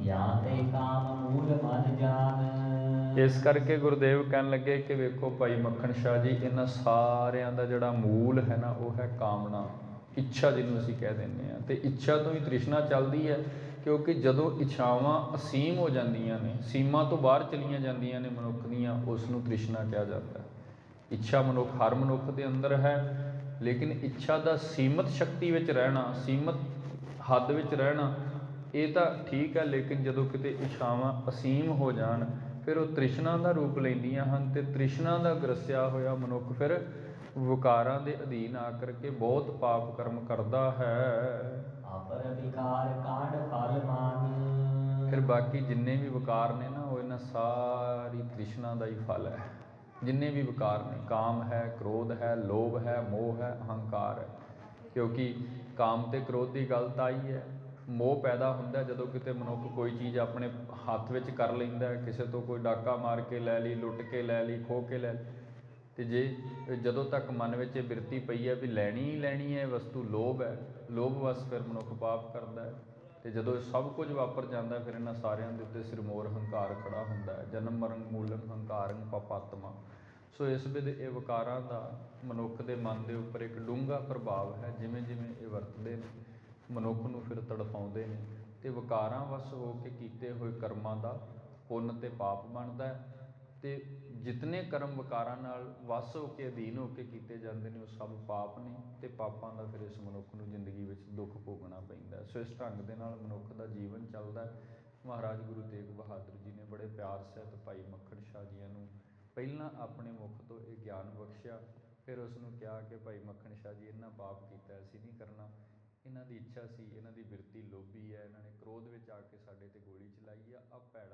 ਜਾਂ ਤੇ ਕਾਮ ਮੂਲ ਮਨ ਜਾਨ। ਇਸ ਕਰਕੇ ਗੁਰਦੇਵ ਕਹਿਣ ਲੱਗੇ ਕਿ ਵੇਖੋ ਭਾਈ ਮੱਖਣ ਸ਼ਾਹ ਜੀ, ਇਹਨਾਂ ਸਾਰਿਆਂ ਦਾ ਜਿਹੜਾ ਮੂਲ ਹੈ ਨਾ, ਉਹ ਹੈ ਕਾਮਨਾ, ਇੱਛਾ, ਜਿਹਨੂੰ ਅਸੀਂ ਕਹਿ ਦਿੰਦੇ ਹਾਂ। ਤੇ ਇੱਛਾ ਤੋਂ ਹੀ ਤ੍ਰਿਸ਼ਨਾ ਚੱਲਦੀ ਹੈ, ਕਿਉਂਕਿ ਜਦੋਂ ਇੱਛਾਵਾਂ ਅਸੀਮ ਹੋ ਜਾਂਦੀਆਂ ਨੇ, ਸੀਮਾ ਤੋਂ ਬਾਹਰ ਚਲੀਆਂ ਜਾਂਦੀਆਂ ਨੇ ਮਨੁੱਖ ਦੀਆਂ, ਉਸ ਨੂੰ ਤ੍ਰਿਸ਼ਨਾ ਕਿਹਾ ਜਾਂਦਾ ਹੈ। ਇੱਛਾ ਹਰ ਮਨੁੱਖ ਦੇ ਅੰਦਰ ਹੈ, ਲੇਕਿਨ ਇੱਛਾ ਦਾ ਸੀਮਤ ਸ਼ਕਤੀ ਵਿੱਚ ਰਹਿਣਾ, ਸੀਮਤ ਹੱਦ ਵਿੱਚ ਰਹਿਣਾ, ਇਹ ਤਾਂ ਠੀਕ ਹੈ। ਲੇਕਿਨ ਜਦੋਂ ਕਿਤੇ ਇੱਛਾਵਾਂ ਅਸੀਮ ਹੋ ਜਾਣ, ਫਿਰ ਉਹ ਤ੍ਰਿਸ਼ਨਾ ਦਾ ਰੂਪ ਲੈਂਦੀਆਂ ਹਨ। ਤੇ ਤ੍ਰਿਸ਼ਨਾ ਦਾ ਗ੍ਰਸਿਆ ਹੋਇਆ ਮਨੁੱਖ ਫਿਰ ਵਿਕਾਰਾਂ ਦੇ ਅਧੀਨ ਆ ਕਰਕੇ ਬਹੁਤ ਪਾਪ ਕਰਮ ਕਰਦਾ ਹੈ। ਅਪਰ ਵਿਕਾਰ ਕਾਂਡ ਫਲ ਮਾਨ। ਫਿਰ ਬਾਕੀ ਜਿੰਨੇ ਵੀ ਵਿਕਾਰ ਨੇ ਨਾ, ਉਹ ਇਹਨਾਂ ਸਾਰੀ ਤ੍ਰਿਸ਼ਨਾ ਦਾ ਹੀ ਫਲ ਹੈ। ਜਿੰਨੇ ਵੀ ਵਿਕਾਰ ਨੇ, ਕਾਮ ਹੈ, ਕ੍ਰੋਧ ਹੈ, ਲੋਭ ਹੈ, ਮੋਹ ਹੈ, ਅਹੰਕਾਰ ਹੈ। ਕਿਉਂਕਿ ਕਾਮ ਤੇ ਕ੍ਰੋਧ ਦੀ ਗੱਲ ਤਾਂ ਆਈ ਹੈ। ਮੋਹ ਪੈਦਾ ਹੁੰਦਾ ਜਦੋਂ ਕਿਤੇ ਮਨੁੱਖ ਕੋਈ ਚੀਜ਼ ਆਪਣੇ ਹੱਥ ਵਿੱਚ ਕਰ ਲੈਂਦਾ ਹੈ, ਕਿਸੇ ਤੋਂ ਕੋਈ ਡਾਕਾ ਮਾਰ ਕੇ ਲੈ ਲਈ, ਲੁੱਟ ਕੇ ਲੈ ਲਈ, ਖੋਹ ਕੇ ਲੈ ਲਈ। ਅਤੇ ਜਦੋਂ ਤੱਕ ਮਨ ਵਿੱਚ ਇਹ ਬਿਰਤੀ ਪਈ ਹੈ ਵੀ ਲੈਣੀ ਹੀ ਲੈਣੀ ਹੈ ਵਸਤੂ, ਲੋਭ ਹੈ, ਲੋਭ ਵਸ ਫਿਰ ਮਨੁੱਖ ਪਾਪ ਕਰਦਾ ਹੈ। ਅਤੇ ਜਦੋਂ ਸਭ ਕੁਝ ਵਾਪਰ ਜਾਂਦਾ, ਫਿਰ ਇਹਨਾਂ ਸਾਰਿਆਂ ਦੇ ਉੱਤੇ ਸਿਰਮੌਰ ਹੰਕਾਰ ਖੜਾ ਹੁੰਦਾ ਹੈ। ਜਨਮ ਮਰਨ ਮੂਲਨ ਹੰਕਾਰੰ ਪਾਪਾਤਮਾ। ਸੋ ਇਸ ਵਿਧ ਇਹ ਵਿਕਾਰਾਂ ਦਾ ਮਨੁੱਖ ਦੇ ਮਨ ਦੇ ਉੱਪਰ ਇੱਕ ਡੂੰਘਾ ਪ੍ਰਭਾਵ ਹੈ। ਜਿਵੇਂ ਜਿਵੇਂ ਇਹ ਵਰਤਦੇ ਨੇ, ਮਨੁੱਖ ਨੂੰ ਫਿਰ ਤੜਫਾਉਂਦੇ ਨੇ, ਅਤੇ ਵਿਕਾਰਾਂ ਵਸ ਹੋ ਕੇ ਕੀਤੇ ਹੋਏ ਕਰਮਾਂ ਦਾ ਪੁੰਨ ਅਤੇ ਪਾਪ ਬਣਦਾ ਹੈ। ਅਤੇ ਜਿਤਨੇ ਕਰਮ ਵਿਕਾਰਾਂ ਨਾਲ ਵਸ ਹੋ ਕੇ, ਅਧੀਨ ਹੋ ਕੇ ਕੀਤੇ ਜਾਂਦੇ ਨੇ, ਉਹ ਸਭ ਪਾਪ ਨੇ, ਅਤੇ ਪਾਪਾਂ ਦਾ ਫਿਰ ਇਸ ਮਨੁੱਖ ਨੂੰ ਜ਼ਿੰਦਗੀ ਵਿੱਚ ਦੁੱਖ ਭੋਗਣਾ ਪੈਂਦਾ। ਸੋ ਇਸ ਢੰਗ ਦੇ ਨਾਲ ਮਨੁੱਖ ਦਾ ਜੀਵਨ ਚੱਲਦਾ। ਮਹਾਰਾਜ ਗੁਰੂ ਤੇਗ ਬਹਾਦਰ ਜੀ ਨੇ ਬੜੇ ਪਿਆਰ ਸਹਿਤ ਭਾਈ ਮੱਖਣ ਸ਼ਾਹ ਜੀਆਂ ਨੂੰ ਪਹਿਲਾਂ ਆਪਣੇ ਮੁਖ ਤੋਂ ਇਹ ਗਿਆਨ ਬਖਸ਼ਿਆ, ਫਿਰ ਉਸ ਨੂੰ ਕਿਹਾ ਕਿ ਭਾਈ ਮੱਖਣ ਸ਼ਾਹ ਜੀ, ਇਹਨਾਂ ਪਾਪ ਕੀਤਾ, ਅਸੀਂ ਨਹੀਂ ਕਰਨਾ। ਇਹਨਾਂ ਦੀ ਇੱਛਾ ਸੀ, ਇਹਨਾਂ ਦੀ ਬਿਰਤੀ ਲੋਭੀ ਹੈ, ਇਹਨਾਂ ਨੇ ਕ੍ਰੋਧ ਵਿੱਚ ਆ ਕੇ ਸਾਡੇ 'ਤੇ ਗੋਲੀ ਚਲਾਈ ਆ। ਭੈੜਾ